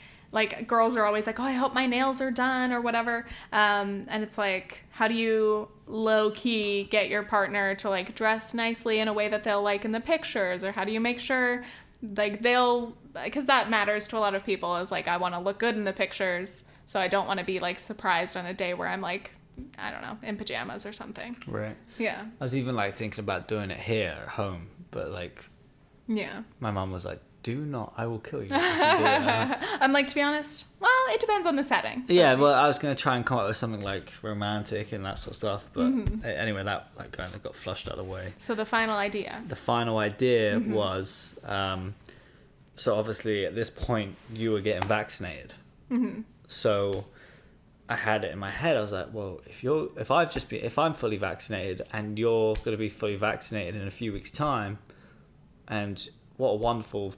girls are always like, oh, I hope my nails are done or whatever, and it's like, how do you low-key get your partner to like dress nicely in a way that they'll like in the pictures, or how do you make sure like because that matters to a lot of people, is like, I want to look good in the pictures, so I don't want to be like surprised on a day where I'm like, I don't know, in pajamas or something. Right. Yeah. I was even like thinking about doing it here at home, but like, Yeah. my mum was like, "Do not, I will kill you." If you do it. I'm like, to be honest, well, it depends on the setting. Yeah, well, I was gonna try and come up with something like romantic and that sort of stuff, but anyway, that like kind of got flushed out of the way. So the final idea. The final idea was, so obviously at this point you were getting vaccinated, so I had it in my head. I was like, well, if I'm fully vaccinated and you're gonna be fully vaccinated in a few weeks' time, and what a wonderful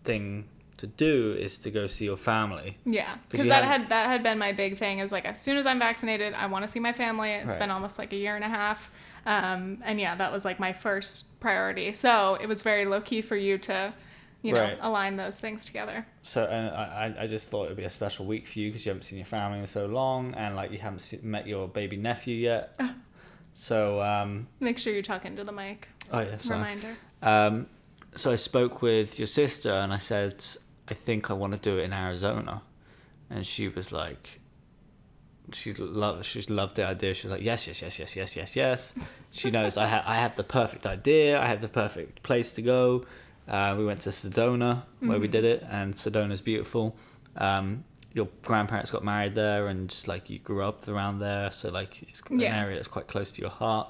thing to do is to go see your family. Yeah, because that had been my big thing, is like, as soon as I'm vaccinated, I want to see my family. It's been almost like a year and a half, and yeah, that was like my first priority. So it was very low key for you to, you know, align those things together. So and I just thought it would be a special week for you because you haven't seen your family in so long, and like you haven't met your baby nephew yet. So make sure you talk into the mic. Oh yeah, sorry. Reminder. So I spoke with your sister and I said, I think I want to do it in Arizona, and she was like, she loved the idea. She was like, yes. She knows I have the perfect idea. I have the perfect place to go. We went to Sedona where we did it, and Sedona's beautiful. Your grandparents got married there, and just like you grew up around there, so like it's an area that's quite close to your heart.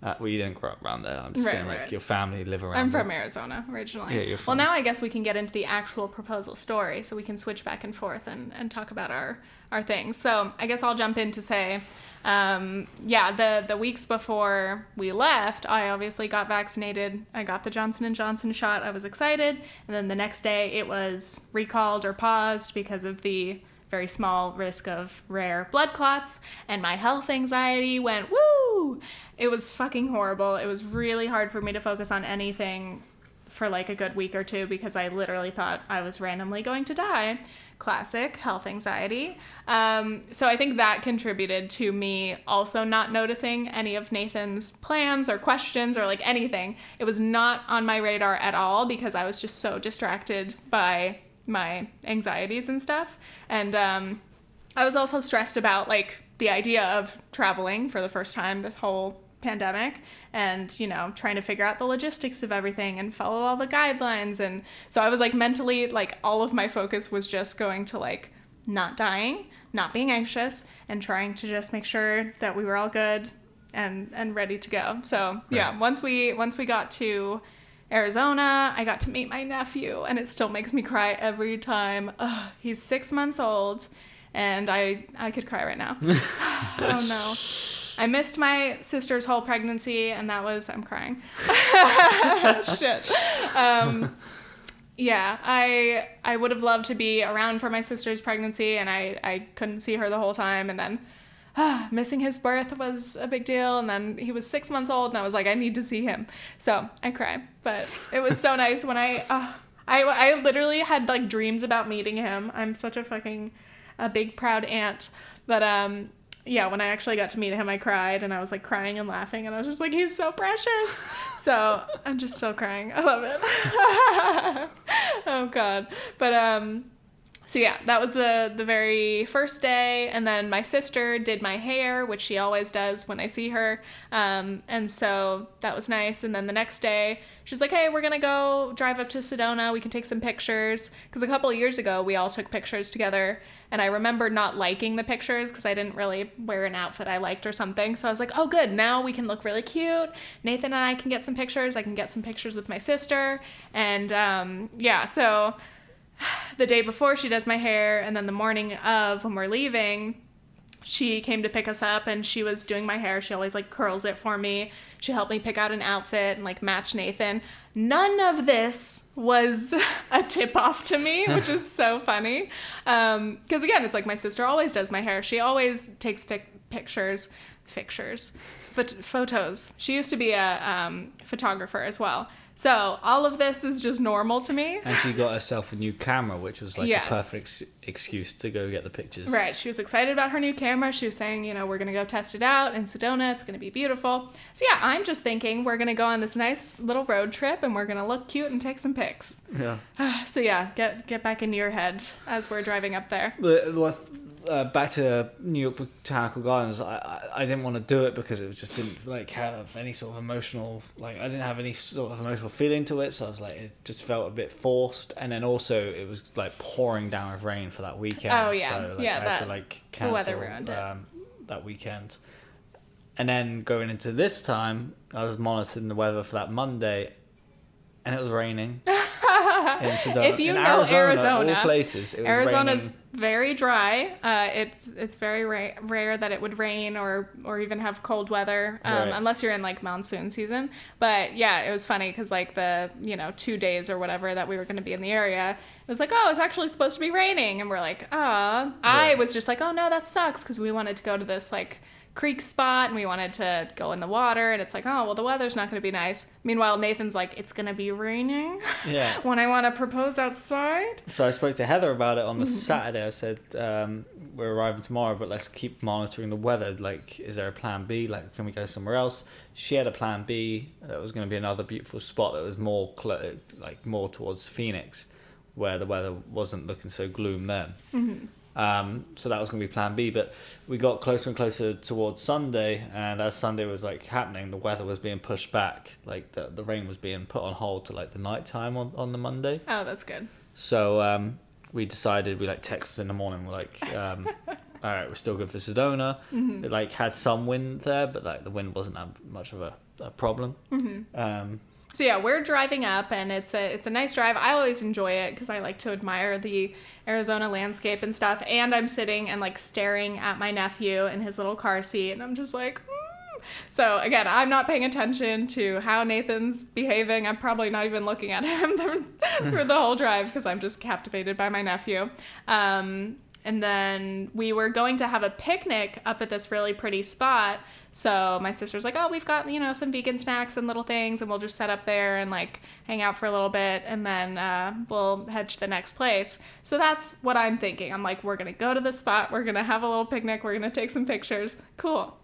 Well, you didn't grow up around there. I'm just saying, like, your family live around I'm there. from Arizona originally. Yeah, you're from... Well, now I guess we can get into the actual proposal story, so we can switch back and forth and talk about our things. So I guess I'll jump in to say, the weeks before we left, I obviously got vaccinated. I got the Johnson & Johnson shot. I was excited. And then the next day it was recalled or paused because of the very small risk of rare blood clots, and my health anxiety went woo. It was fucking horrible. It was really hard for me to focus on anything for like a good week or two because I literally thought I was randomly going to die. Classic health anxiety. So I think that contributed to me also not noticing any of Nathan's plans or questions or like anything. It was not on my radar at all because I was just so distracted by my anxieties and stuff. And I was also stressed about like the idea of traveling for the first time this whole pandemic, and you know, trying to figure out the logistics of everything and follow all the guidelines. And so I was like mentally, like all of my focus was just going to like not dying, not being anxious, and trying to just make sure that we were all good and ready to go. So yeah, once we got to Arizona, I got to meet my nephew, and it still makes me cry every time. Ugh, he's 6 months old, and I could cry right now. Oh no. I missed my sister's whole pregnancy, and I'm crying. Shit. Yeah, I would have loved to be around for my sister's pregnancy, and I couldn't see her the whole time, and then missing his birth was a big deal, and then he was 6 months old, and I was like, I need to see him. So I cried, but it was so nice when I literally had like dreams about meeting him. I'm such a big proud aunt, but yeah, when I actually got to meet him, I cried, and I was like crying and laughing, and I was just like, he's so precious. So I'm just still crying. I love it. Oh God. But so yeah, that was the very first day, and then my sister did my hair, which she always does when I see her, and so that was nice. And then the next day, she's like, hey, we're gonna go drive up to Sedona, we can take some pictures, because a couple of years ago, we all took pictures together, and I remember not liking the pictures, because I didn't really wear an outfit I liked or something, so I was like, oh good, now we can look really cute, Nathan and I can get some pictures, I can get some pictures with my sister, and yeah, so the day before she does my hair, and then the morning of when we're leaving, she came to pick us up, and she was doing my hair. She always like curls it for me. She helped me pick out an outfit and like match Nathan. None of this was a tip off to me, which is so funny. Because again, it's like my sister always does my hair. She always takes photos. She used to be a photographer as well. So all of this is just normal to me. And she got herself a new camera, which was like a perfect excuse to go get the pictures. Right. She was excited about her new camera. She was saying, you know, we're going to go test it out in Sedona. It's going to be beautiful. So yeah, I'm just thinking we're going to go on this nice little road trip, and we're going to look cute and take some pics. Yeah. So yeah, get back into your head as we're driving up there. back to New York Botanical Gardens, I didn't want to do it because it just didn't like have any sort of emotional, like I didn't have any sort of emotional feeling to it, so I was like, it just felt a bit forced. And then also it was like pouring down with rain for that weekend. Oh yeah, so like, yeah. I had to like cancel the weather ruined it. That weekend. And then going into this time, I was monitoring the weather for that Monday, and it was raining. If you in know Arizona, all places, it was Arizona's raining. very dry. It's very rare that it would rain or even have cold weather, Right. unless you're in like monsoon season. But yeah, it was funny because like the 2 days or whatever that we were going to be in the area, it was like, oh, it's actually supposed to be raining, and we're like, ah. I was just like, oh no, that sucks, because we wanted to go to this like creek spot and we wanted to go in the water, and it's like, oh well, the weather's not going to be nice. Meanwhile, Nathan's like, it's going to be raining Yeah. when I want to propose outside. So I spoke to Heather about it on the Saturday. I said, we're arriving tomorrow, but let's keep monitoring the weather. Like, is there a plan B? Like, can we go somewhere else? She had a plan B. That was going to be another beautiful spot that was more more towards Phoenix, where the weather wasn't looking so gloom then. Mm-hmm. So that was going to be plan B, but we got closer and closer towards Sunday, and as Sunday was like happening, the weather was being pushed back. Like the rain was being put on hold to like the night time on the Monday. Oh, that's good. So we decided, we like texted in the morning, we're like, all right, we're still good for Sedona. Mm-hmm. It like had some wind there, but like the wind wasn't that much of a problem. Mm-hmm. So yeah, we're driving up, and it's a nice drive. I always enjoy it because I like to admire the Arizona landscape and stuff. And I'm sitting and like staring at my nephew in his little car seat, and I'm just like, So again, I'm not paying attention to how Nathan's behaving. I'm probably not even looking at him for the whole drive because I'm just captivated by my nephew. And then we were going to have a picnic up at this really pretty spot. So my sister's like, oh, we've got, some vegan snacks and little things, and we'll just set up there and like hang out for a little bit, and then we'll head to the next place. So that's what I'm thinking. I'm like, we're going to go to the spot. We're going to have a little picnic. We're going to take some pictures. Cool.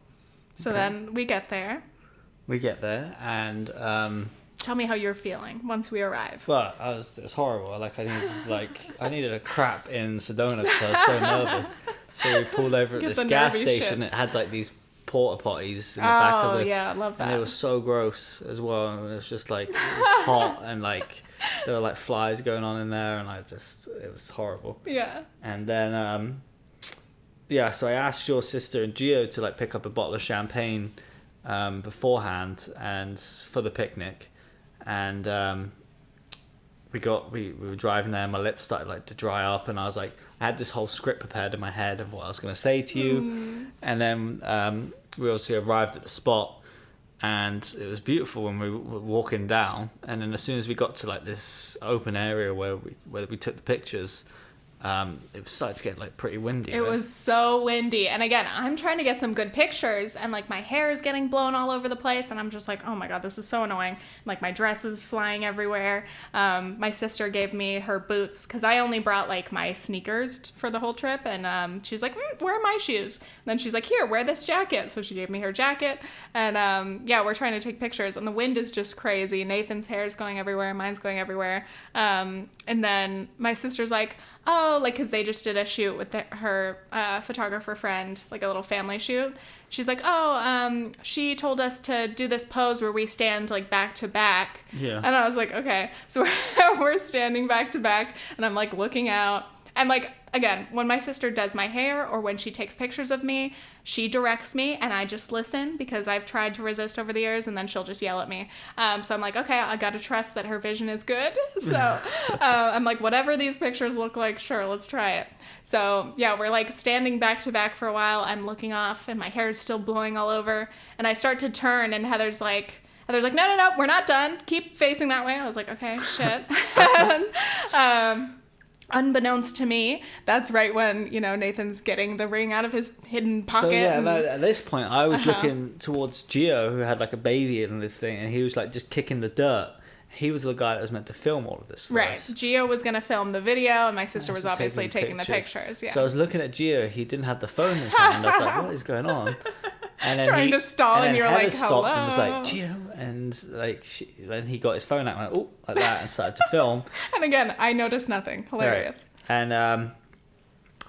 So then we get there. And tell me how you're feeling once we arrive. well, it was horrible. I needed a crap in Sedona because I was so nervous. So we pulled over at Get this the gas nervy station. shits. It had like these porta potties in the back of the. Yeah, I love that. And it was so gross as well. And it was just like, it was hot, and like there were like flies going on in there, and it was horrible. Yeah. And then so I asked your sister and Gio to like pick up a bottle of champagne beforehand and for the picnic, and we were driving there, and my lips started like to dry up, and I was like, I had this whole script prepared in my head of what I was going to say to you. And then we also arrived at the spot, and it was beautiful when we were walking down, and then as soon as we got to like this open area where we took the pictures, it was starting to get like pretty windy. It was so windy. And again, I'm trying to get some good pictures, and like my hair is getting blown all over the place, and I'm just like, oh my God, this is so annoying. Like my dress is flying everywhere. My sister gave me her boots because I only brought like my sneakers for the whole trip, and she's like, where are my shoes? And then she's like, here, wear this jacket. So she gave me her jacket, and we're trying to take pictures, and the wind is just crazy. Nathan's hair is going everywhere, mine's going everywhere. And then my sister's like, oh, like, because they just did a shoot with her photographer friend, like a little family shoot. She's like, oh, she told us to do this pose where we stand like back to back. Yeah. And I was like, okay. So we're standing back to back, and I'm like looking out. And like, again, when my sister does my hair or when she takes pictures of me, she directs me, and I just listen because I've tried to resist over the years, and then she'll just yell at me. So I'm like, okay, I got to trust that her vision is good. So I'm like, whatever these pictures look like, sure, let's try it. So yeah, we're like standing back to back for a while. I'm looking off, and my hair is still blowing all over. And I start to turn, and Heather's like, no, we're not done. Keep facing that way. I was like, okay, shit. And, unbeknownst to me, that's right when, Nathan's getting the ring out of his hidden pocket. So yeah, at this point, I was looking towards Gio, who had like a baby in this thing, and he was like just kicking the dirt. He was the guy that was meant to film all of this for us. Gio was going to film the video, and my sister was obviously taking the pictures. Yeah. So I was looking at Gio. He didn't have the phone in his hand. I was like, what is going on? And then trying to stall, and you're Heather like, hello. stopped and was like, Gio, and like then he got his phone out and went, oh, like that, and started to film. And again, I noticed nothing. Hilarious. Right. And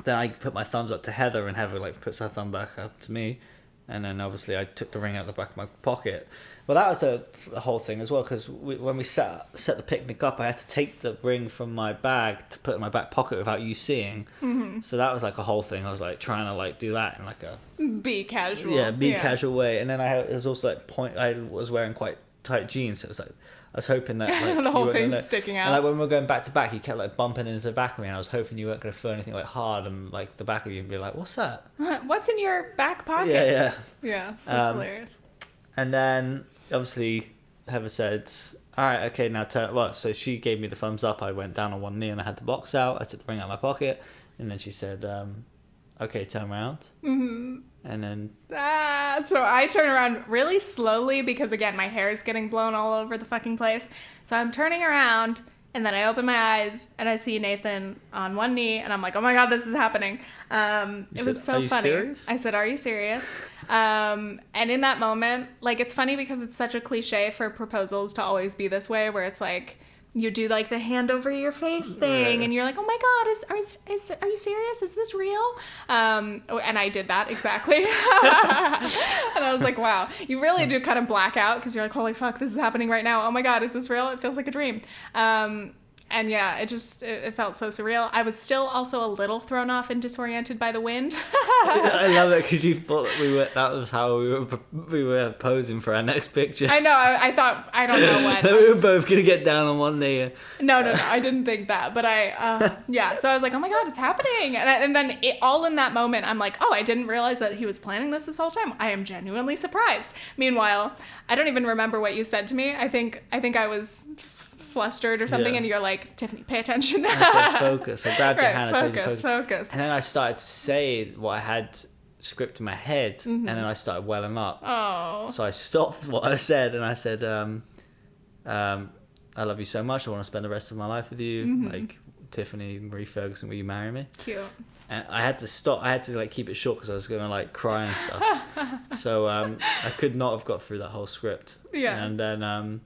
then I put my thumbs up to Heather, and Heather like puts her thumb back up to me, and then obviously I took the ring out the back of my pocket. Well, that was a whole thing as well, because when we set the picnic up, I had to take the ring from my bag to put in my back pocket without you seeing. Mm-hmm. So that was like a whole thing. I was like trying to like do that in like a be casual. Casual way. And then it was also like I was wearing quite tight jeans, so it was like I was hoping that like the whole thing's sticking out. And like when we were going back to back, you kept like bumping into the back of me, and I was hoping you weren't going to feel anything like hard, and like the back of you would be like, "What's that? What's in your back pocket?" Yeah. That's hilarious. And then obviously Heather said, "All right, okay, now turn." Well, so she gave me the thumbs up. I went down on one knee and I had the box out. I took the ring out of my pocket, and then she said, "Okay, turn around." Mm-hmm. And then so I turn around really slowly because again my hair is getting blown all over the fucking place. So I'm turning around and then I open my eyes and I see Nathan on one knee and I'm like, oh my god, this is happening. It was so funny. Serious? I said, are you serious? And in that moment, like it's funny because it's such a cliche for proposals to always be this way, where it's like you do like the hand over your face thing, and you're like, oh my god, are you serious? Is this real? And I did that exactly. And I was like, wow, you really do kind of black out because you're like, holy fuck, this is happening right now. Oh my god, is this real? It feels like a dream. And yeah, it felt so surreal. I was still also a little thrown off and disoriented by the wind. I love it because you thought that was how we were posing for our next pictures. I know. I thought, I don't know what. We were both going to get down on one knee. No. I didn't think that. But so I was like, oh my god, it's happening. And then all in that moment, I'm like, oh, I didn't realize that he was planning this whole time. I am genuinely surprised. Meanwhile, I don't even remember what you said to me. I think I was flustered or something, and you're like, Tiffany, pay attention. I said focus. I grabbed your hand. Focus. And then I started to say what I had script in my head, and then I started welling up. Oh. So I stopped what I said, and I said, I love you so much. I want to spend the rest of my life with you. Mm-hmm. Like, Tiffany Marie Ferguson, will you marry me? Cute. And I had to stop. I had to like keep it short because I was gonna like cry and stuff. So I could not have got through that whole script. Yeah. And then and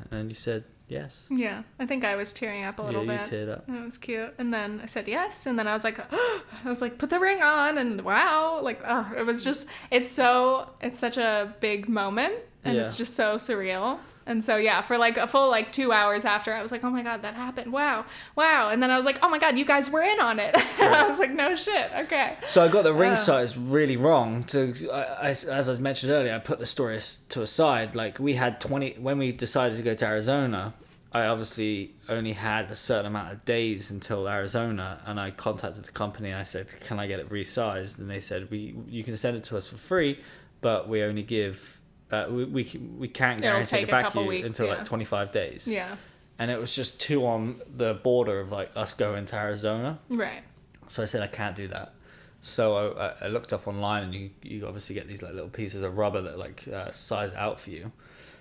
then you said yes. Yeah, I think I was tearing up a little bit. Yeah, you teared up. And it was cute. And then I said yes, and then I was like, put the ring on, and wow, like, it was just, it's such a big moment, and it's just so surreal. And so, yeah, for like a full 2 hours after, I was like, oh my god, that happened. Wow. And then I was like, oh my god, you guys were in on it. And I was like, no shit. Okay. So I got the ring size really wrong. As I mentioned earlier, I put the story to a side. Like, we had 20, when we decided to go to Arizona, I obviously only had a certain amount of days until Arizona, and I contacted the company and I said, can I get it resized? And they said, you can send it to us for free, but we only give... we can't guarantee it back to you until like 25 days. Yeah. And it was just too on the border of like us going to Arizona. Right. So I said I can't do that. So I looked up online, and you obviously get these like little pieces of rubber that like size out for you.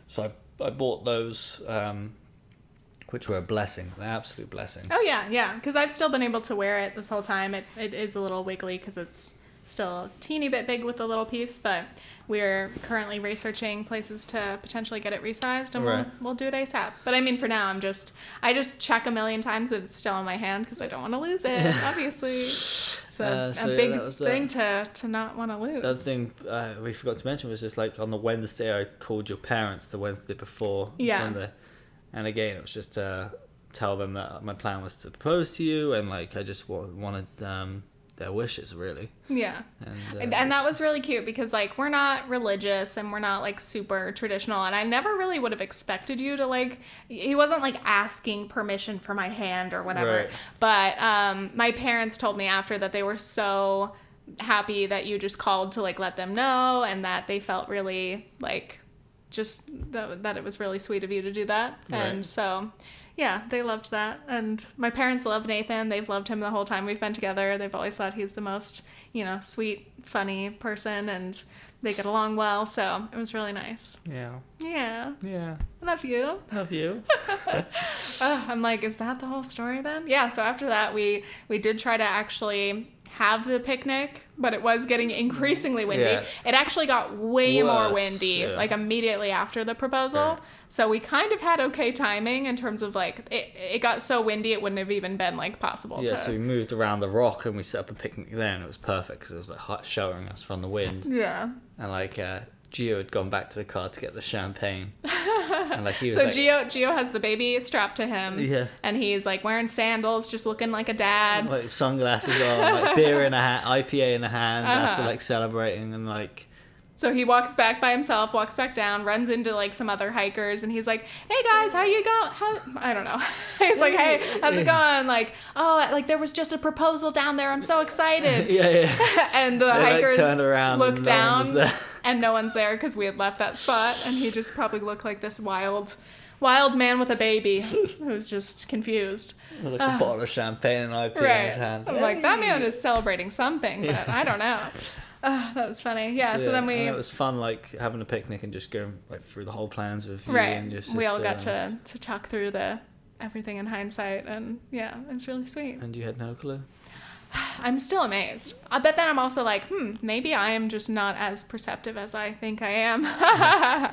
So I bought those, which were a blessing, an absolute blessing. Oh yeah, because I've still been able to wear it this whole time. It is a little wiggly because it's still a teeny bit big with the little piece, but we're currently researching places to potentially get it resized, and we'll do it ASAP. But I mean, for now, I just check a million times that it's still in my hand because I don't want to lose it, obviously. So a big thing to not want to lose. The other thing we forgot to mention was just like on the Wednesday, I called your parents the Wednesday before Sunday. And again, it was just to tell them that my plan was to propose to you, and like I just wanted... their wishes, really. Yeah. And that was really cute because, like, we're not religious and we're not, like, super traditional. And I never really would have expected you to, like... He wasn't, like, asking permission for my hand or whatever. Right. But my parents told me after that they were so happy that you just called to, like, let them know, and that they felt really, like, just... that it was really sweet of you to do that. Right. And so... Yeah, they loved that. And my parents love Nathan. They've loved him the whole time we've been together. They've always thought he's the most, sweet, funny person, and they get along well. So it was really nice. Yeah. Yeah. Yeah. Love you. Love you. I'm like, is that the whole story then? Yeah, so after that, we did try to actually have the picnic, but it was getting increasingly windy. Yeah. It actually got way more Worse, windy, yeah. like immediately after the proposal. Right. So we kind of had okay timing in terms of like, it got so windy it wouldn't have even been like possible Yeah, to... so we moved around the rock and we set up a picnic there, and it was perfect because it was like hot showering us from the wind. Yeah. And like Gio had gone back to the car to get the champagne, and like he was So like, Gio has the baby strapped to him, Yeah. and he's like wearing sandals, just looking like a dad. like sunglasses on, like beer in a hand, IPA in a hand, after Uh-huh. like celebrating, and like So he walks back by himself, walks back down, runs into like some other hikers, and he's like, "Hey guys, how you going? I don't know." He's like, "Hey, how's it going?" Like, "Oh, like there was just a proposal down there. I'm so excited." yeah. And the They, like, hikers turned around look and no one was down, there. and no one's there because we had left that spot, and he just probably looked like this wild man with a baby who's just confused. With like a bottle of champagne and IPA in Right. his hand. I'm like, that man is celebrating something, but I don't know. That was funny. Yeah, so then we... and it was fun, like having a picnic and just going like through the whole plans with you Right. and your sister. We all got to talk through everything in hindsight, and yeah, it's really sweet. And you had no clue. I'm still amazed. But then I'm also like, maybe I am just not as perceptive as I think I am.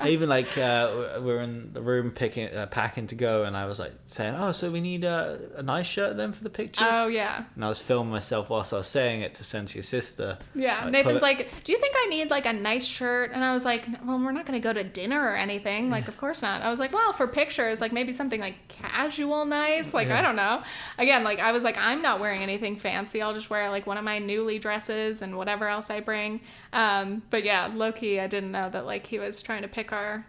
Even like we were in the room packing to go, and I was like saying, "Oh, so we need a nice shirt then for the pictures." Oh, yeah. And I was filming myself whilst I was saying it to send to your sister. Yeah. Like, Nathan's like, "Do you think I need like a nice shirt?" And I was like, "Well, we're not going to go to dinner or anything. Like, of course not." I was like, "Well, for pictures, like maybe something like casual nice. Like, I don't know." Again, like I was like, I'm not wearing anything fancy. I'll just wear like one of my Newly dresses and whatever else I bring. But yeah, low-key, I didn't know that like he was trying to pick our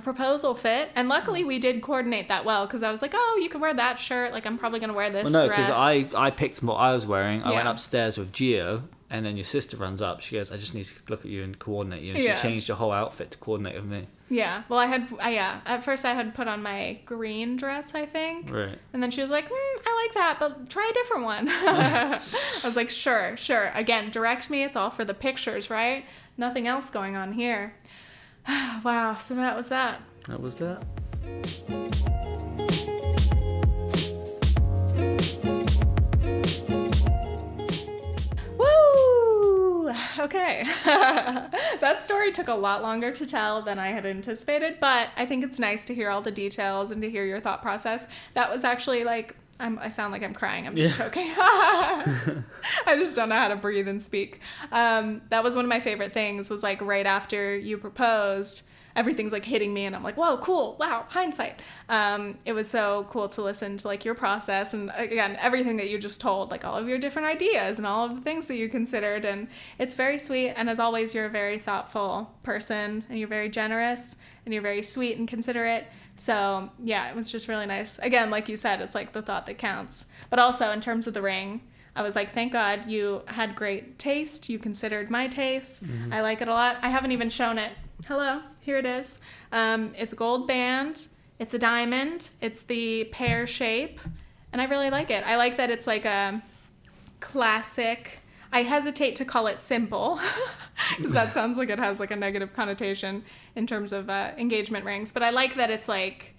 proposal fit. And luckily we did coordinate that well, because I was like, "Oh, you can wear that shirt. Like I'm probably going to wear this Well, no, dress." because I picked what I was wearing. I went Yeah. upstairs with Gio, and then your sister runs up. She goes, "I just need to look at you and coordinate you." And Yeah. she changed her whole outfit to coordinate with me. Yeah. Well, at first I had put on my green dress, I think. Right. And then she was like, I like that, but try a different one. I was like, sure. Again, direct me. It's all for the pictures, right? Nothing else going on here. Wow. So that was that. That was that. Woo! Okay. That story took a lot longer to tell than I had anticipated, but I think it's nice to hear all the details and to hear your thought process. That was actually like, I sound like I'm crying. I'm just choking. I just don't know how to breathe and speak. That was one of my favorite things, was like right after you proposed, everything's like hitting me and I'm like, whoa, cool. Wow. Hindsight. It was so cool to listen to like your process, and again, everything that you just told, like all of your different ideas and all of the things that you considered. And it's very sweet. And as always, you're a very thoughtful person, and you're very generous, and you're very sweet and considerate. So yeah, it was just really nice. Again, like you said, it's like the thought that counts. But also in terms of the ring, I was like, thank God you had great taste. You considered my taste. Mm-hmm. I like it a lot. I haven't even shown it. Hello, here it is. It's a gold band. It's a diamond. It's the pear shape. And I really like it. I like that it's like a classic. I hesitate to call it simple, because that sounds like it has like a negative connotation in terms of engagement rings. But I like that it's like,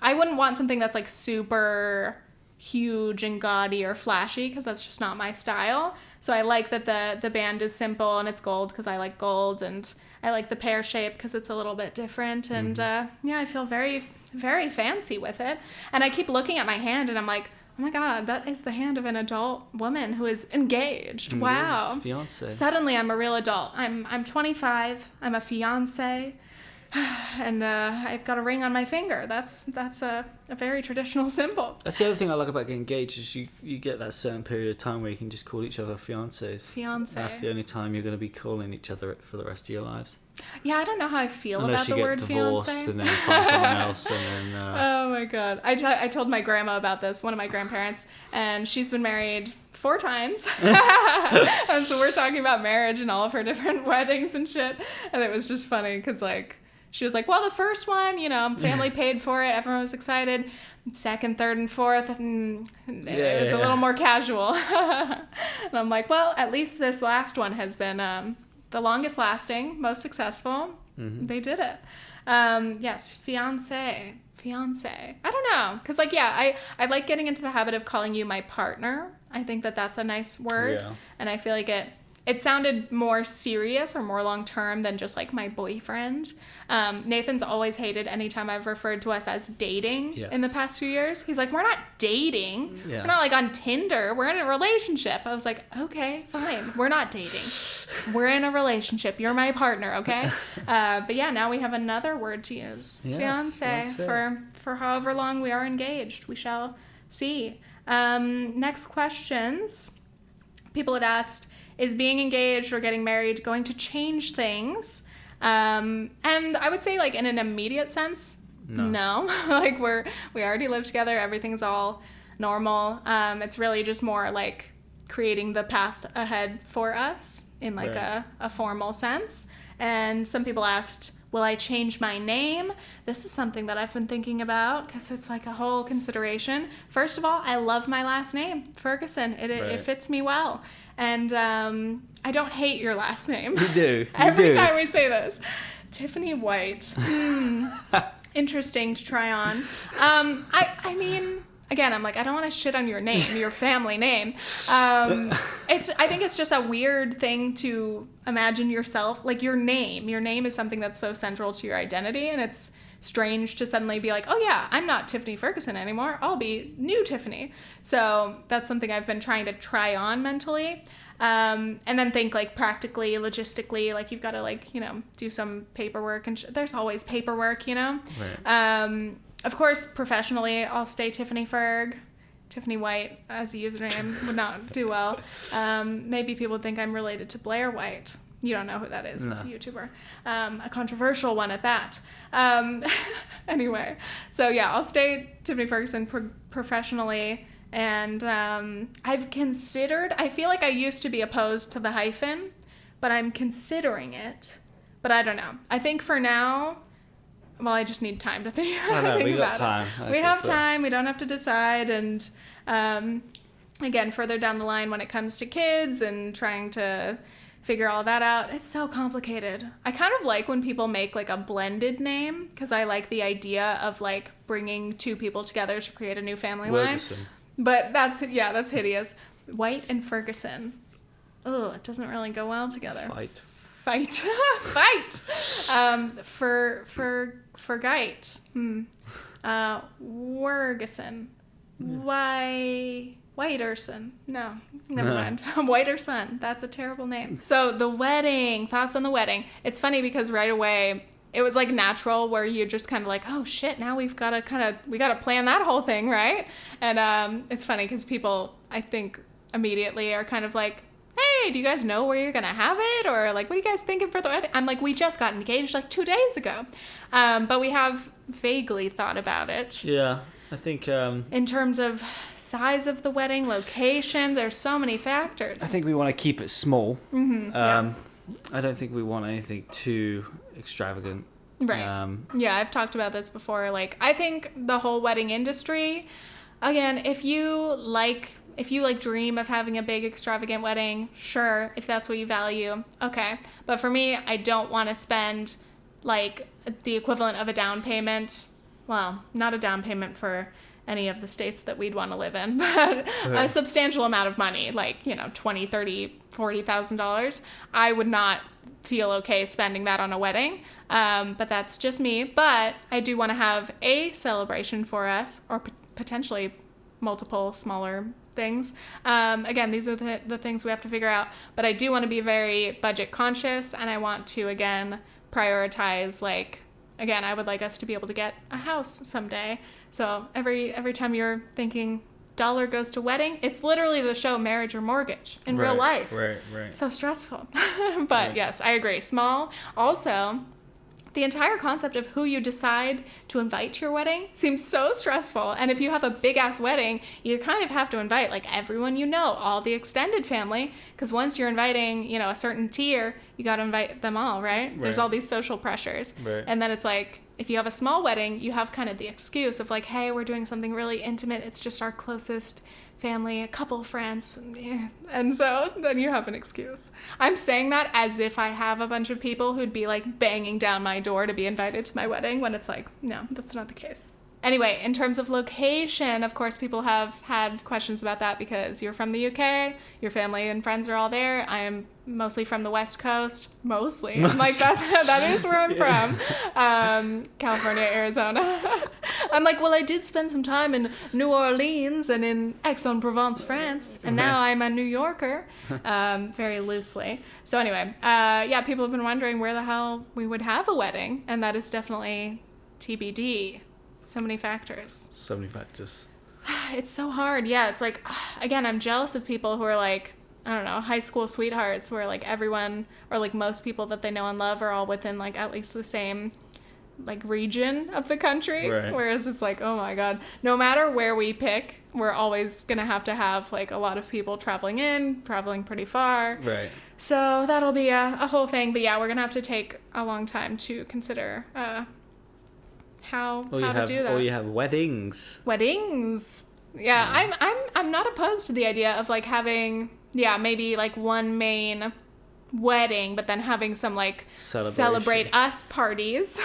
I wouldn't want something that's like super huge and gaudy or flashy, because that's just not my style. So I like that the band is simple and it's gold, because I like gold, and I like the pear shape because it's a little bit different. And yeah, I feel very, very fancy with it. And I keep looking at my hand and I'm like, oh my God, that is the hand of an adult woman who is engaged. Wow. Fiance. Suddenly I'm a real adult. I'm 25. I'm a fiance. And I've got a ring on my finger. That's a very traditional symbol. That's the other thing I like about getting engaged, is you get that certain period of time where you can just call each other fiancés. Fiance. That's the only time you're going to be calling each other it for the rest of your lives. Yeah, I don't know how I feel Unless about the word you get divorced fiance. and then you find someone else, and then... Oh my God. I told my grandma about this, one of my grandparents, and she's been married 4 times. And so we're talking about marriage and all of her different weddings and shit. And it was just funny because like, she was like, well, the first one, family paid for it. Everyone was excited. Second, third, and fourth, it was a little more casual. And I'm like, well, at least this last one has been the longest lasting, most successful. Mm-hmm. They did it. Yes, fiance. I don't know. Because, like, yeah, I like getting into the habit of calling you my partner. I think that that's a nice word. Yeah. And I feel like it sounded more serious or more long-term than just like my boyfriend. Nathan's always hated anytime I've referred to us as dating in the past few years. He's like, we're not dating. Yes. We're not like on Tinder. We're in a relationship. I was like, okay, fine. We're not dating. We're in a relationship. You're my partner, okay? But yeah, now we have another word to use. Yes, Fiancé. For however long we are engaged. We shall see. Next questions. People had asked, is being engaged or getting married going to change things? And I would say, like, in an immediate sense, no. Like, we already live together. Everything's all normal. It's really just more like creating the path ahead for us in like a formal sense. And some people asked, will I change my name? This is something that I've been thinking about because it's like a whole consideration. First of all, I love my last name, Ferguson. It fits me well. And I don't hate your last name. You do. Every time we say this. Tiffany White. Interesting to try on. I mean, again, I'm like, I don't want to shit on your name, your family name. I think it's just a weird thing to imagine yourself, like your name. Your name is something that's so central to your identity, and it's strange to suddenly be like, oh yeah, I'm not Tiffany Ferguson anymore. I'll be new Tiffany. So that's something I've been trying to try on mentally. And then think like practically, logistically, like you've got to like, you know, do some paperwork and there's always paperwork, you know? Right. Of course, professionally, I'll stay Tiffany Ferg. Tiffany White as a username would not do well. Maybe people would think I'm related to Blair White. You don't know who that is. No. It's a YouTuber. A controversial one at that. Anyway, so yeah, I'll stay Tiffany Ferguson professionally. And I've considered, I feel like I used to be opposed to the hyphen, but I'm considering it. But I don't know. I think for now, well, I just need time to think, we got time. We have time. We don't have to decide. And again, further down the line when it comes to kids and trying to figure all that out, it's so complicated. I kind of like when people make like a blended name because I like the idea of like bringing two people together to create a new family line. But that's hideous. White and Ferguson. Oh, it doesn't really go well together. Fight. Fergite. Wergeson. Whiterson. No, never mind. Whiterson. That's a terrible name. So the wedding. Thoughts on the wedding. It's funny because right away it was like natural where you just kind of like, oh shit, now we got to plan that whole thing, right? And it's funny because people, I think, immediately are kind of like, hey, do you guys know where you're going to have it? Or like, what are you guys thinking for the wedding? I'm like, we just got engaged like 2 days ago. But we have vaguely thought about it. Yeah, I think... in terms of size of the wedding, location, there's so many factors. I think we want to keep it small. Yeah. I don't think we want anything too extravagant. Right. Yeah, I've talked about this before. Like, I think the whole wedding industry, again, if you dream of having a big extravagant wedding, sure, if that's what you value, okay. But for me, I don't want to spend like the equivalent of a down payment. Well, not a down payment for any of the states that we'd want to live in, but a substantial amount of money, like, you know, $20,000, $30,000, $40,000. I would not feel okay spending that on a wedding. But that's just me. But I do want to have a celebration for us, or potentially multiple smaller things. Again, these are the things we have to figure out. But I do want to be very budget conscious, and I want to, again, prioritize, like, again, I would like us to be able to get a house someday. So every time you're thinking dollar goes to wedding, it's literally the show Marriage or Mortgage in real life. Right. So stressful. But yes, I agree. Small. Also, the entire concept of who you decide to invite to your wedding seems so stressful. And if you have a big ass wedding, you kind of have to invite like everyone you know, all the extended family, because once you're inviting, you know, a certain tier, you got to invite them all, right? There's all these social pressures. Right. And then it's like, if you have a small wedding, you have kind of the excuse of like, hey, we're doing something really intimate. It's just our closest family, a couple friends. And so then you have an excuse. I'm saying that as if I have a bunch of people who'd be like banging down my door to be invited to my wedding, when it's like, no, that's not the case. Anyway, in terms of location, of course, people have had questions about that because you're from the UK, your family and friends are all there. I am mostly from the West Coast. Mostly. I'm like, that is where I'm from. California, Arizona. I'm like, well, I did spend some time in New Orleans and in Aix-en-Provence, France, and now I'm a New Yorker, very loosely. So anyway, yeah, people have been wondering where the hell we would have a wedding, and that is definitely TBD. So many factors. So many factors. It's so hard. Yeah, it's like, again, I'm jealous of people who are like, I don't know, high school sweethearts where like everyone or like most people that they know and love are all within like at least the same like region of the country. Right. Whereas it's like, oh my God, no matter where we pick, we're always going to have like a lot of people traveling pretty far. Right. So that'll be a whole thing. But yeah, we're going to have to take a long time to consider how to do that. Or you have weddings. Weddings. Yeah, I'm not opposed to the idea of like having maybe like one main wedding, but then having some like celebrate us parties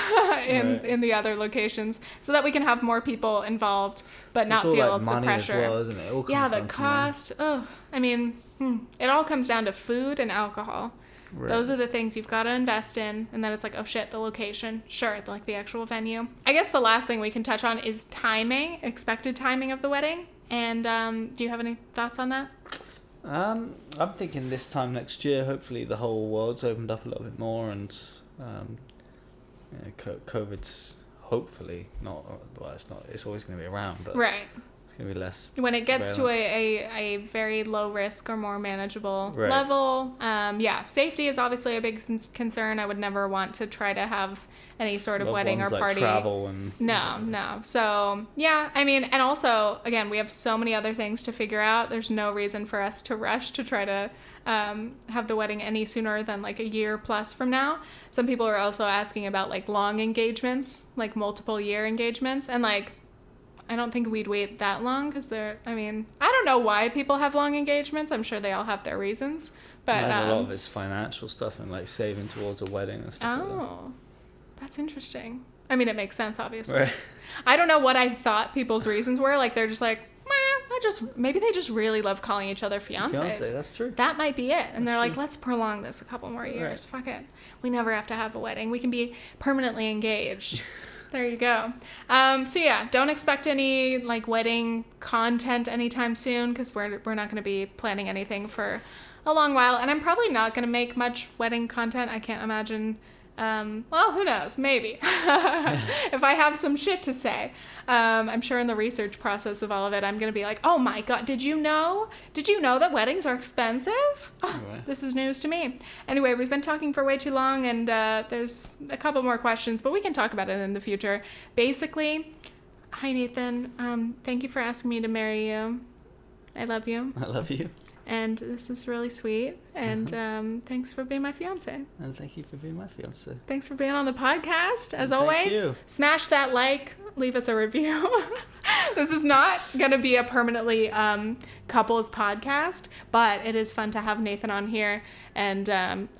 in the other locations so that we can have more people involved but not feel like the pressure. As well, isn't it? It all comes the cost. Oh, I mean, it all comes down to food and alcohol. Right. Those are the things you've got to invest in, and then it's like, oh shit, the location. Sure, like the actual venue. I guess the last thing we can touch on is timing, expected timing of the wedding. And do you have any thoughts on that? I'm thinking this time next year, hopefully the whole world's opened up a little bit more, and COVID's hopefully not. Well, it's not. It's always going to be around, but right. It's going to be less. When it gets to a very low risk or more manageable level, safety is obviously a big concern. I would never want to try to have any sort of wedding or party. Travel and no. So yeah, I mean, and also again, we have so many other things to figure out. There's no reason for us to rush to try to have the wedding any sooner than like a year plus from now. Some people are also asking about like long engagements, like multiple year engagements, and like, I don't think we'd wait that long because I don't know why people have long engagements. I'm sure they all have their reasons. But a lot of it's financial stuff and like saving towards a wedding and stuff like that. Oh, that's interesting. I mean, it makes sense, obviously. Right. I don't know what I thought people's reasons were. Like, they're just like, maybe they just really love calling each other fiancés. Fiancé, that's true. That might be it. And That's they're like, true. let's prolong this a couple more years. Right. Fuck it. We never have to have a wedding. We can be permanently engaged. There you go. So yeah, don't expect any like wedding content anytime soon because we're not going to be planning anything for a long while. And I'm probably not going to make much wedding content. I can't imagine. Well, who knows? Maybe. If I have some shit to say. I'm sure in the research process of all of it, I'm going to be like, oh my God, did you know that weddings are expensive? Oh, Right. This is news to me. Anyway, we've been talking for way too long and there's a couple more questions, but we can talk about it in the future. Basically, hi Nathan. Thank you for asking me to marry you. I love you. I love you. And this is really sweet. And thanks for being my fiance. And thank you for being my fiancé. Thanks for being on the podcast. As Thank always, you. smash that like, leave us a review. This is not going to be a permanently couples podcast, but it is fun to have Nathan on here. And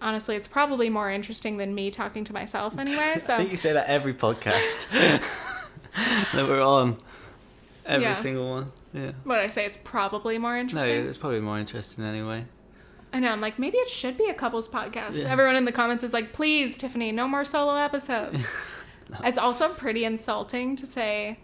honestly, it's probably more interesting than me talking to myself anyway. So I think you say that every podcast that we're on. Every single one. Yeah. What did I say? It's probably more No, interesting. it's probably more interesting anyway. I know. I'm like, maybe it should be a couples podcast. Yeah. Everyone in the comments is like, please, Tiffany, no more solo episodes. No. It's also pretty insulting to say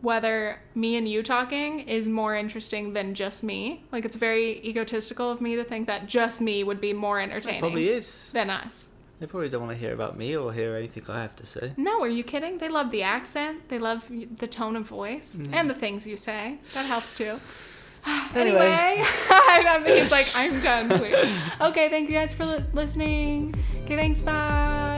whether me and you talking is more interesting than just me. Like, it's very egotistical of me to think that just me would be more entertaining It probably is. than us. They probably don't want to hear about me or hear anything I have to say. No, are you kidding? They love the accent. They love the tone of voice and the things you say. That helps too. Anyway, he's like, I'm done, please. Okay, thank you guys for listening. Okay, thanks, bye.